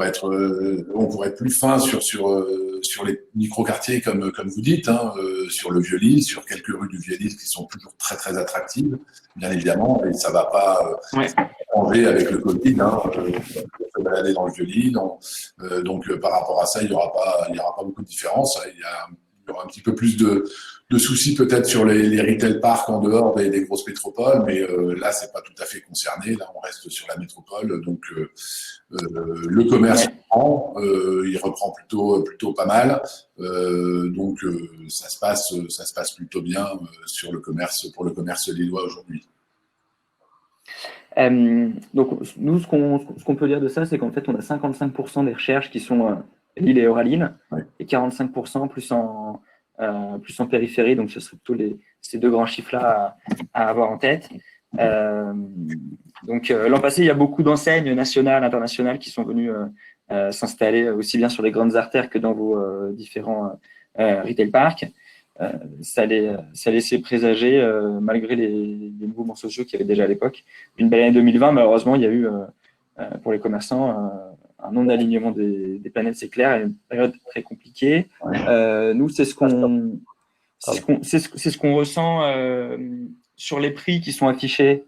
A: on pourrait être plus fin sur les micro-quartiers comme vous dites, sur le Vieux-Lille, sur quelques rues du Vieux-Lille qui sont toujours très très attractives, bien évidemment, et ça va pas changer avec le Covid. On va aller dans le Vieux-Lille, donc par rapport à ça, il y aura pas beaucoup de différence. Il y aura un petit peu plus de soucis peut-être sur les retail parks en dehors des grosses métropoles, mais là c'est pas tout à fait concerné. Là on reste sur la métropole, donc le commerce il reprend plutôt pas mal, donc ça se passe plutôt bien pour le commerce lillois aujourd'hui.
B: Donc nous ce qu'on peut dire de ça, c'est qu'en fait on a 55% des recherches qui sont Lille et Euralil, et 45% plus en périphérie, donc ce serait plutôt ces deux grands chiffres-là à avoir en tête. Donc l'an passé, il y a beaucoup d'enseignes nationales, internationales qui sont venues s'installer aussi bien sur les grandes artères que dans vos différents retail parks. Ça laissait présager, malgré les mouvements sociaux qu'il y avait déjà à l'époque, une belle année 2020. Malheureusement, il y a eu pour les commerçants un non-alignement des planètes, c'est clair, et une période très compliquée. Nous, c'est ce qu'on ressent sur les prix qui sont affichés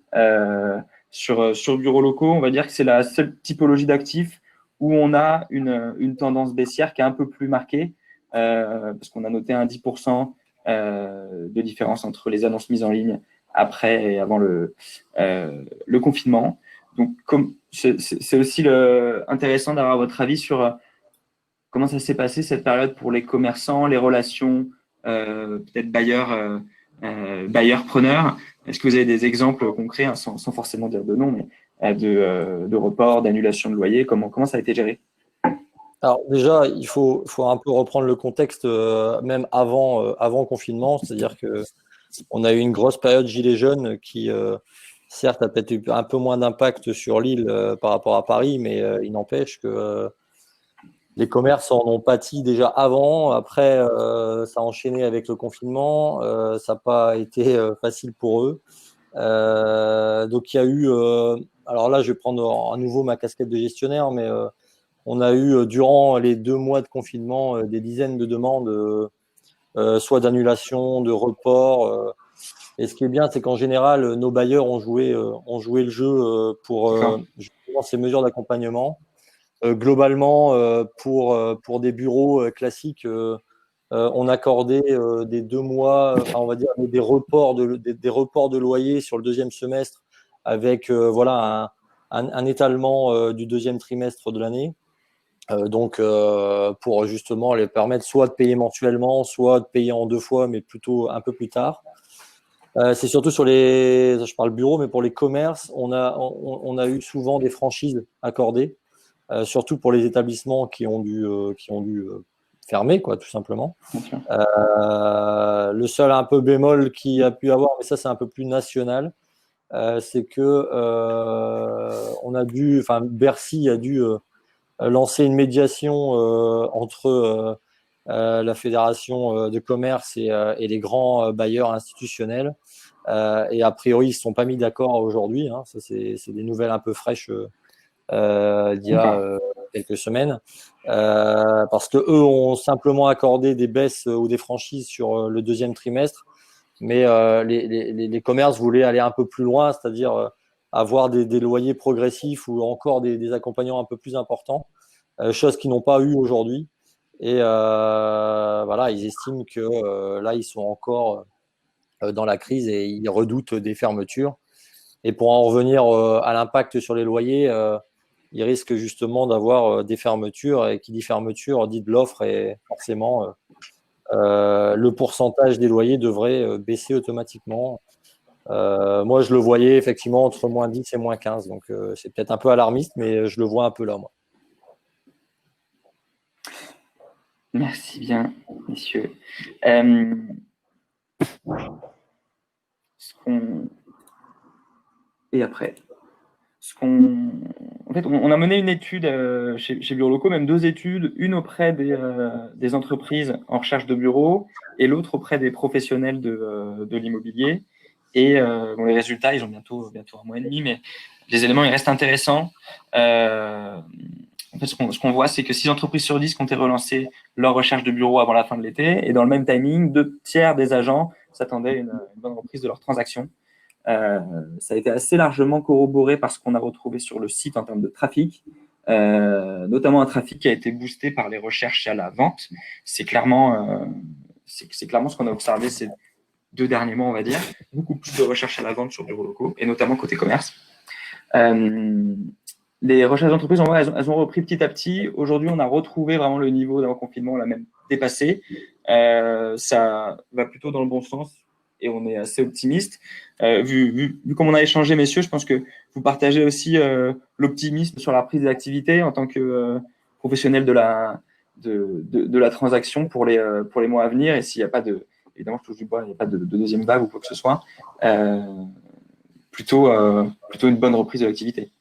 B: sur Bureau Locaux. On va dire que c'est la seule typologie d'actifs où on a une tendance baissière qui est un peu plus marquée, parce qu'on a noté un 10% de différence entre les annonces mises en ligne après et avant le confinement. Donc, c'est aussi intéressant d'avoir votre avis sur comment ça s'est passé cette période pour les commerçants, les relations peut-être bailleurs-preneurs. Est-ce que vous avez des exemples concrets, sans forcément dire de nom, mais de report, d'annulation de loyer? Comment ça a été géré?
C: Alors déjà, il faut un peu reprendre le contexte même avant confinement, c'est-à-dire que on a eu une grosse période gilets jaunes qui, certes, a peut-être eu un peu moins d'impact sur l'île par rapport à Paris, mais il n'empêche que les commerces en ont pâti déjà avant. Après, ça a enchaîné avec le confinement. Ça n'a pas été facile pour eux. Donc, il y a eu. Alors là, je vais prendre à nouveau ma casquette de gestionnaire, mais on a eu, durant les 2 mois de confinement, des dizaines de demandes, soit d'annulation, de report. Et ce qui est bien, c'est qu'en général, nos bailleurs ont joué le jeu pour
B: D'accord.
C: justement ces mesures d'accompagnement. Globalement, pour des bureaux classiques, on accordait des 2 mois, enfin, on va dire des reports de loyer sur le deuxième semestre avec voilà un étalement du deuxième trimestre de l'année. Donc, pour justement les permettre soit de payer mensuellement, soit de payer en 2 fois, mais plutôt un peu plus tard. C'est surtout sur je parle bureau, mais pour les commerces, on a eu souvent des franchises accordées, surtout pour les établissements qui ont dû fermer, quoi, tout simplement.
B: Bien sûr.
C: Le seul un peu bémol qu'il y a pu avoir, mais ça c'est un peu plus national, c'est que Bercy a dû lancer une médiation entre la fédération de commerce et les grands bailleurs institutionnels. Et a priori, ils ne se sont pas mis d'accord aujourd'hui. Hein. Ça, c'est des nouvelles un peu fraîches d'il y a quelques semaines. Parce qu'eux ont simplement accordé des baisses ou des franchises sur le deuxième trimestre. Mais les commerces voulaient aller un peu plus loin, c'est-à-dire avoir des loyers progressifs ou encore des accompagnants un peu plus importants, chose qu'ils n'ont pas eu aujourd'hui. Et voilà, ils estiment que là, ils sont encore dans la crise et ils redoutent des fermetures. Et pour en revenir à l'impact sur les loyers, ils risquent justement d'avoir des fermetures. Et qui dit fermeture dit de l'offre et forcément, le pourcentage des loyers devrait baisser automatiquement. Moi, je le voyais effectivement entre -10 et -15. Donc, c'est peut-être un peu alarmiste, mais je le vois un peu là, moi.
B: Merci bien, messieurs. Et après, en fait, on a mené une étude chez Bureau Locaux, même 2 études, une auprès des entreprises en recherche de bureaux et l'autre auprès des professionnels de l'immobilier. Et bon, les résultats, ils ont bientôt 1 mois et demi, mais les éléments, ils restent intéressants. En fait, ce qu'on voit, c'est que 6 entreprises sur 10 comptaient relancer leur recherche de bureaux avant la fin de l'été. Et dans le même timing, 2 tiers des agents s'attendaient à une bonne reprise de leur transaction. Ça a été assez largement corroboré par ce qu'on a retrouvé sur le site en termes de trafic, notamment un trafic qui a été boosté par les recherches à la vente. C'est clairement ce qu'on a observé ces 2 derniers mois, on va dire. Beaucoup plus de recherches à la vente sur Bureaux Locaux, et notamment côté commerce. Les recherches d'entreprise, elles ont repris petit à petit. Aujourd'hui, on a retrouvé vraiment le niveau d'avant confinement, on l'a même dépassé. Ça va plutôt dans le bon sens et on est assez optimiste. Vu comme on a échangé, messieurs, je pense que vous partagez aussi l'optimisme sur la reprise des activités en tant que professionnel de la transaction pour les mois à venir. Et s'il n'y a pas évidemment, je touche du bois, il n'y a pas de deuxième vague ou quoi que ce soit, plutôt une bonne reprise de l'activité.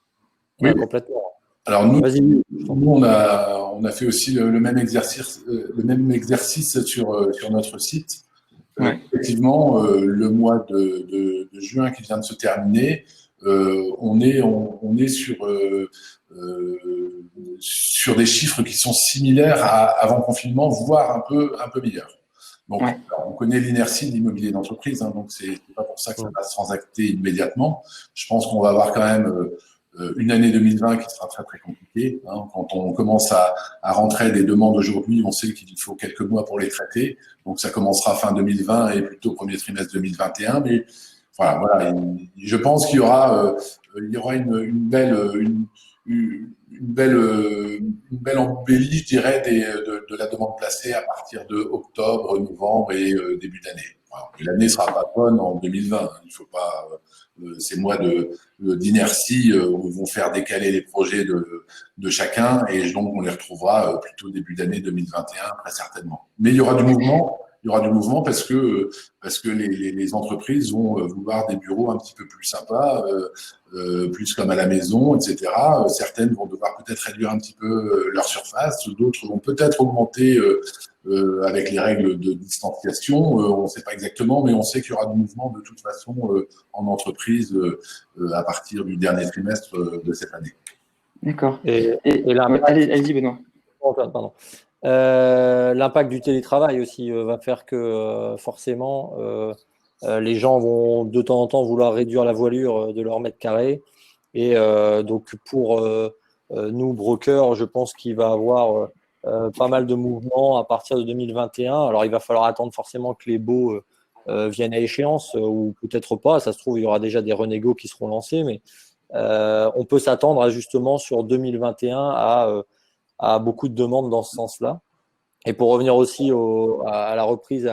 A: Oui,
C: complètement.
A: alors nous,
C: Vas-y.
A: on a fait aussi le même exercice sur notre site.
B: Ouais.
A: Effectivement, le mois de juin qui vient de se terminer, on est sur des chiffres qui sont similaires à avant confinement, voire un peu meilleurs. Donc,
B: Ouais.
A: on connaît l'inertie de l'immobilier d'entreprise, hein, donc c'est pas pour ça que ça va se transacter immédiatement. Je pense qu'on va avoir quand même une année 2020 qui sera très très compliquée. Hein. Quand on commence à rentrer des demandes aujourd'hui, on sait qu'il faut quelques mois pour les traiter. Donc ça commencera fin 2020 et plutôt premier trimestre 2021. Mais voilà, je pense qu'il y aura une belle embellie, je dirais, de la demande placée à partir de octobre, novembre et début d'année. Voilà. L'année sera pas bonne en 2020. Il faut pas ces mois d'inertie vont faire décaler les projets de chacun, et donc on les retrouvera plutôt début d'année 2021 très certainement. Mais il y aura du mouvement. Il y aura du mouvement parce que les entreprises vont vouloir des bureaux un petit peu plus sympas, plus comme à la maison, etc. Certaines vont devoir peut-être réduire un petit peu leur surface, d'autres vont peut-être augmenter avec les règles de distanciation. On ne sait pas exactement, mais on sait qu'il y aura du mouvement de toute façon en entreprise à partir du dernier trimestre de cette année.
B: D'accord.
C: Et
B: Allez-y, Benoît.
C: Pardon. L'impact du télétravail aussi va faire que forcément les gens vont de temps en temps vouloir réduire la voilure de leur mètre carré, et donc pour nous brokers, je pense qu'il va y avoir pas mal de mouvements à partir de 2021. Alors il va falloir attendre forcément que les baux viennent à échéance, ou peut-être pas, ça se trouve il y aura déjà des renégos qui seront lancés, mais on peut s'attendre à, justement sur 2021 à beaucoup de demandes dans ce sens-là. Et pour revenir aussi à la reprise,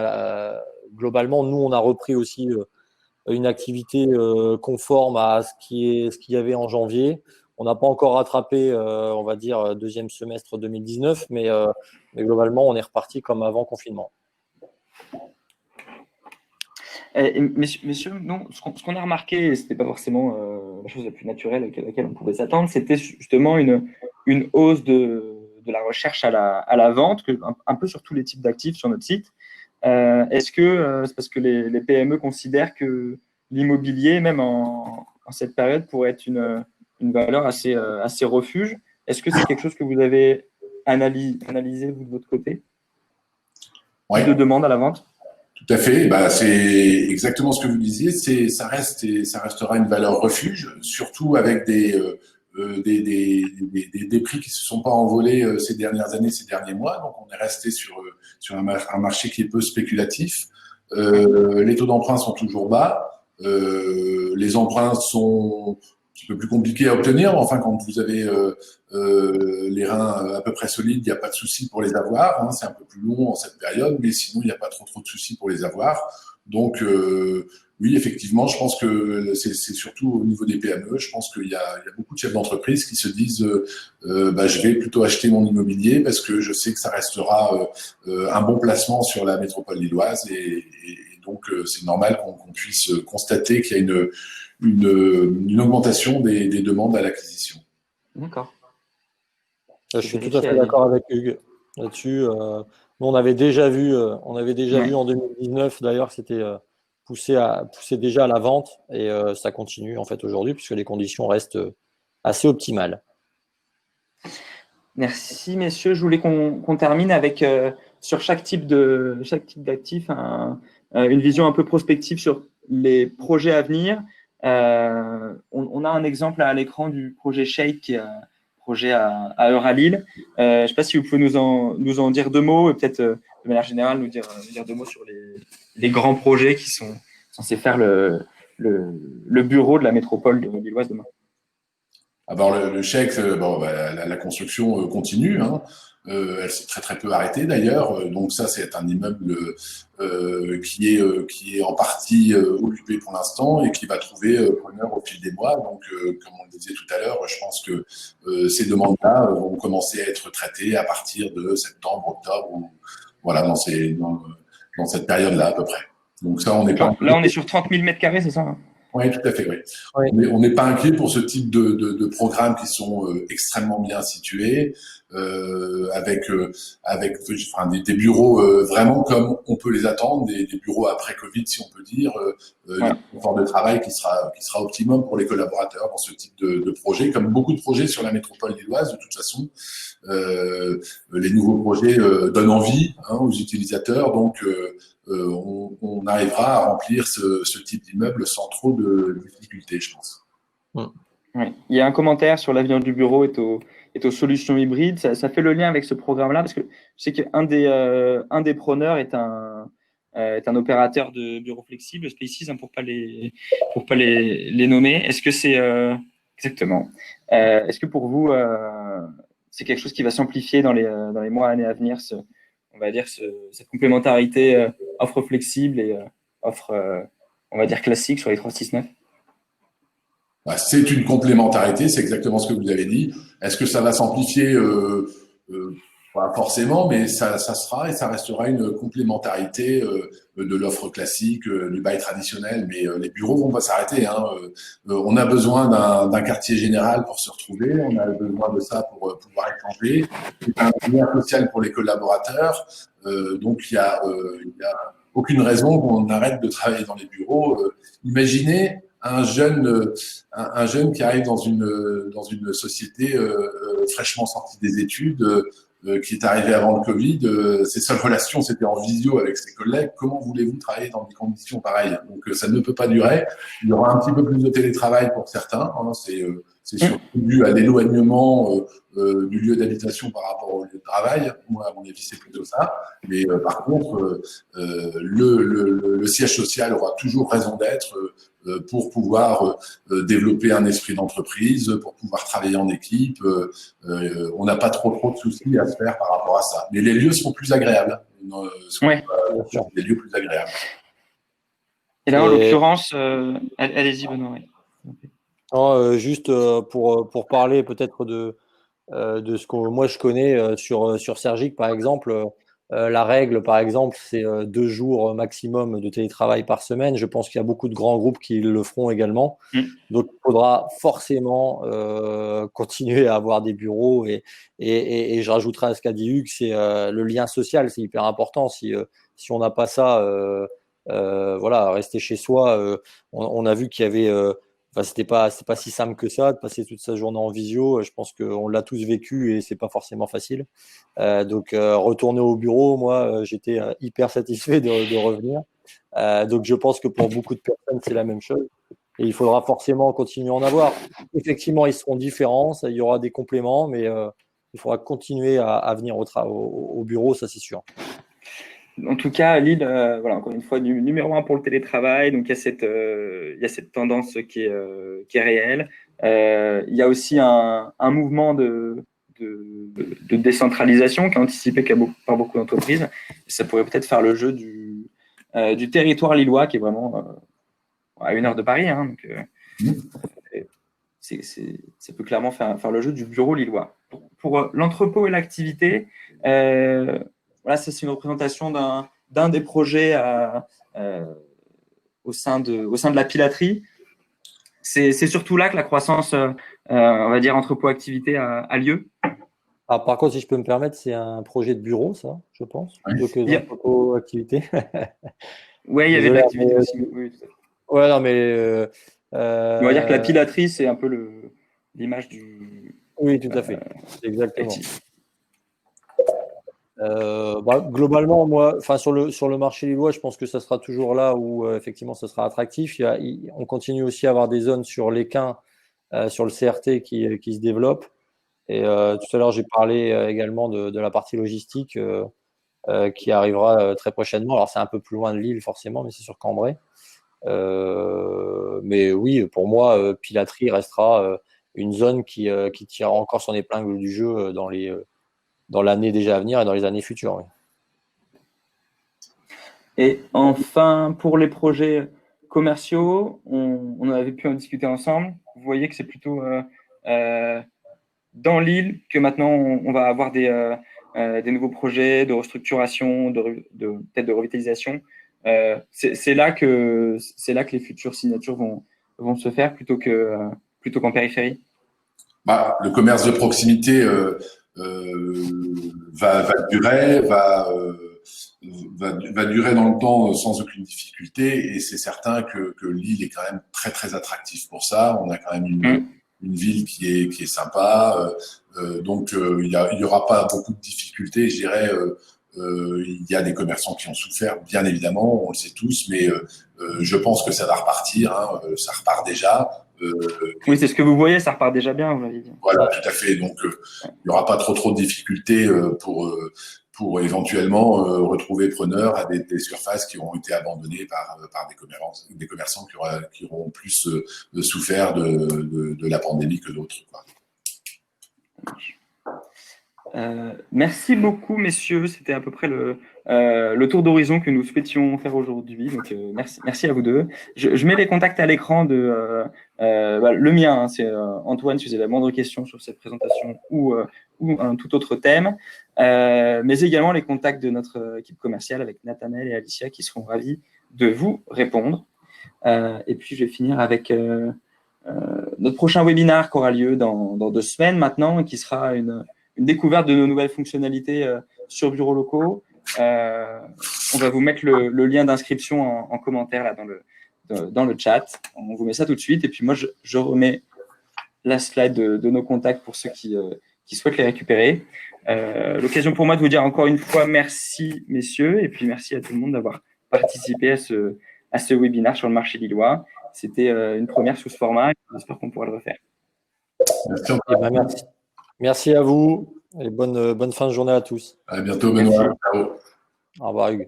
C: globalement, nous, on a repris aussi une activité conforme à ce qu'il y avait en janvier. On n'a pas encore rattrapé, on va dire, deuxième semestre 2019, mais globalement, on est reparti comme avant confinement.
B: Messieurs, non, ce qu'on a remarqué, et ce n'était pas forcément la chose la plus naturelle à laquelle on pouvait s'attendre, c'était justement une hausse de la recherche à la vente, un peu sur tous les types d'actifs sur notre site. Est-ce que c'est parce que les PME considèrent que l'immobilier, même en cette période, pourrait être une valeur assez refuge? Est-ce que c'est quelque chose que vous avez analysé, vous, de votre côté?
A: Ouais.
B: De demande à la vente?
A: Tout à fait. Bah, c'est exactement ce que vous disiez. Ça reste et ça restera une valeur refuge, surtout avec des prix qui se sont pas envolés ces dernières années, ces derniers mois. Donc, on est resté sur un marché qui est peu spéculatif. Les taux d'emprunt sont toujours bas. Les emprunts sont un petit peu plus compliqués à obtenir. Mais enfin, quand vous avez les reins à peu près solides, il n'y a pas de souci pour les avoir. Hein. C'est un peu plus long en cette période, mais sinon, il n'y a pas trop de soucis pour les avoir. Donc, oui, effectivement, je pense que c'est surtout au niveau des PME. Je pense qu'il y a beaucoup de chefs d'entreprise qui se disent je vais plutôt acheter mon immobilier parce que je sais que ça restera un bon placement sur la métropole lilloise. Et donc, c'est normal qu'on puisse constater qu'il y a une augmentation des demandes à l'acquisition.
B: D'accord.
C: Je suis tout à fait d'accord avec Hugues là-dessus. Nous, on avait déjà vu en 2019, d'ailleurs, c'était poussé déjà à la vente, et ça continue en fait aujourd'hui puisque les conditions restent assez optimales.
B: Merci, messieurs. Je voulais qu'on termine avec, sur chaque type d'actif, une vision un peu prospective sur les projets à venir. On a un exemple à l'écran du projet Shake, qui est un projet à Euralille. Je ne sais pas si vous pouvez nous en dire deux mots, et peut-être de manière générale nous dire deux mots sur les grands projets qui sont censés faire le bureau de la métropole lilloise demain.
A: Alors le chèque, la construction continue. Hein. Elle s'est très peu arrêtée d'ailleurs. Donc ça, c'est un immeuble qui est en partie occupé pour l'instant et qui va trouver preneur au fil des mois. Donc, comme on le disait tout à l'heure, je pense que ces demandes-là vont commencer à être traitées à partir de septembre, octobre, ou voilà, dans cette période-là à peu près. Donc ça, on est pas.
B: Là, on est sur 30 000 m², c'est ça, hein?
A: Oui, tout à fait, oui.
C: Oui.
A: On n'est pas inquiet pour ce type de programmes qui sont extrêmement bien situés, avec des bureaux vraiment comme on peut les attendre, des bureaux après Covid, si on peut dire, un confort de travail qui sera optimum pour les collaborateurs dans ce type de projet, comme beaucoup de projets sur la métropole lilloise. De toute façon, les nouveaux projets donnent envie aux utilisateurs, donc on arrivera à remplir ce type d'immeuble sans trop de difficultés, je pense.
B: Ouais. Il y a un commentaire sur l'avenir du bureau est aux solutions hybrides. Ça fait le lien avec ce programme-là, parce que je sais qu'un des preneurs est un opérateur de bureaux flexibles, Spaces, hein, pour pas les nommer. Est-ce que c'est exactement est-ce que pour vous c'est quelque chose qui va s'amplifier dans les mois, années à venir, on va dire cette complémentarité offre flexible et offre on va dire classique sur les 369?
A: Bah, c'est une complémentarité, c'est exactement ce que vous avez dit. Est-ce que ça va s'amplifier pas forcément, mais ça sera et ça restera une complémentarité de l'offre classique, du bail traditionnel. Mais les bureaux vont pas s'arrêter. Hein. On a besoin d'un quartier général pour se retrouver. On a besoin de ça pour pouvoir échanger. C'est un lien social pour les collaborateurs. Donc il y a aucune raison qu'on arrête de travailler dans les bureaux. Imaginez un jeune qui arrive dans une société fraîchement sortie des études, qui est arrivé avant le Covid, ses seules relations c'était en visio avec ses collègues. Comment voulez-vous travailler dans des conditions pareilles? Donc ça ne peut pas durer. Il y aura un petit peu plus de télétravail pour certains. Hein, c'est surtout dû à l'éloignement du lieu d'habitation par rapport au lieu de travail. Moi, à mon avis, c'est plutôt ça. Mais par contre, le siège social aura toujours raison d'être pour pouvoir développer un esprit d'entreprise, pour pouvoir travailler en équipe. On n'a pas trop de soucis à se faire par rapport à ça. Mais les lieux seront plus agréables. Des lieux plus agréables.
B: Et là, en l'occurrence, allez-y, Benoît. Ouais.
C: Non, juste pour parler peut-être de ce que moi je connais sur Sergic, par exemple. La règle, par exemple, c'est 2 jours maximum de télétravail par semaine. Je pense qu'il y a beaucoup de grands groupes qui le feront également. Donc, il faudra forcément continuer à avoir des bureaux. Et je rajouterai à ce qu'a dit Hugues, c'est le lien social, c'est hyper important. Si on n'a pas ça, voilà, rester chez soi, on a vu qu'il y avait… Enfin, c'était pas si simple que ça de passer toute sa journée en visio. Je pense qu'on l'a tous vécu et c'est pas forcément facile. Donc retourner au bureau, moi j'étais hyper satisfait de revenir. Donc je pense que pour beaucoup de personnes c'est la même chose. Et il faudra forcément continuer à en avoir. Effectivement, ils seront différents, il y aura des compléments, mais il faudra continuer à venir au bureau, ça c'est sûr.
B: En tout cas, Lille, voilà, encore une fois, numéro 1 pour le télétravail. Donc, il y a cette tendance qui est réelle. Il y a aussi un mouvement de décentralisation qui est anticipé par beaucoup d'entreprises. Ça pourrait peut-être faire le jeu du territoire lillois, qui est vraiment à 1 heure de Paris. Hein, donc, ça peut clairement faire le jeu du bureau lillois. Pour l'entrepôt et l'activité, voilà, ça c'est une représentation d'un des projets au sein de la pilaterie. C'est surtout là que la croissance, on va dire, entrepôt-activité a lieu.
C: Alors, par contre, si je peux me permettre, c'est un projet de bureau, ça, je pense, plutôt que d'entrepôt-activité.
B: Oui, il y avait de l'activité aussi. Oui, tout à fait.
C: Ouais, non, mais…
B: On va dire que la pilaterie, c'est un peu l'image du…
C: Oui, tout à fait. Exactement. Globalement, moi, sur le marché lillois, je pense que ça sera toujours là où effectivement ça sera attractif. On continue aussi à avoir des zones sur l'Équin, sur le CRT qui se développent. Et tout à l'heure, j'ai parlé également de la partie logistique qui arrivera très prochainement. Alors, c'est un peu plus loin de Lille, forcément, mais c'est sur Cambrai. Mais oui, pour moi, Pilaterie restera une zone qui tirera encore son épingle du jeu dans l'année déjà à venir et dans les années futures. Oui.
B: Et enfin, pour les projets commerciaux, on avait pu en discuter ensemble. Vous voyez que c'est plutôt dans l'île que maintenant on va avoir des nouveaux projets de restructuration, peut-être de revitalisation. C'est là que les futures signatures vont se faire plutôt qu'en périphérie.
A: Le commerce de proximité va durer, va durer dans le temps sans aucune difficulté, et c'est certain que Lille est quand même très très attractif pour ça. On a quand même une ville qui est sympa, donc il y aura pas beaucoup de difficultés, je dirais. Il y a des commerçants qui ont souffert, bien évidemment, on le sait tous, mais je pense que ça va repartir, hein, ça repart déjà.
B: Oui, c'est ce que vous voyez, ça repart déjà bien, vous l'avez dit.
A: Voilà, tout à fait. Donc, il n'y aura pas trop de difficultés pour éventuellement retrouver preneurs à des surfaces qui auront été abandonnées par des commerçants qui auront plus souffert de la pandémie que d'autres.
B: Merci beaucoup, messieurs. C'était à peu près le tour d'horizon que nous souhaitions faire aujourd'hui. Donc, merci à vous deux. Je mets les contacts à l'écran le mien, hein, c'est Antoine, si vous avez la moindre question sur cette présentation ou un tout autre thème, mais également les contacts de notre équipe commerciale avec Nathanaël et Alicia qui seront ravis de vous répondre. Et puis, je vais finir avec notre prochain webinaire qui aura lieu dans 2 semaines maintenant et qui sera une découverte de nos nouvelles fonctionnalités sur Bureaux Locaux. On va vous mettre le lien d'inscription en commentaire là, dans le chat. On vous met ça tout de suite. Et puis moi, je remets la slide de nos contacts pour ceux qui souhaitent les récupérer. L'occasion pour moi de vous dire encore une fois merci, messieurs, et puis merci à tout le monde d'avoir participé à ce webinaire sur le marché lillois. C'était une première sous ce format. J'espère qu'on pourra le refaire.
C: Merci. Merci à vous et bonne fin de journée à tous.
A: À bientôt, Benoît. Ciao.
C: Au revoir, Hugues.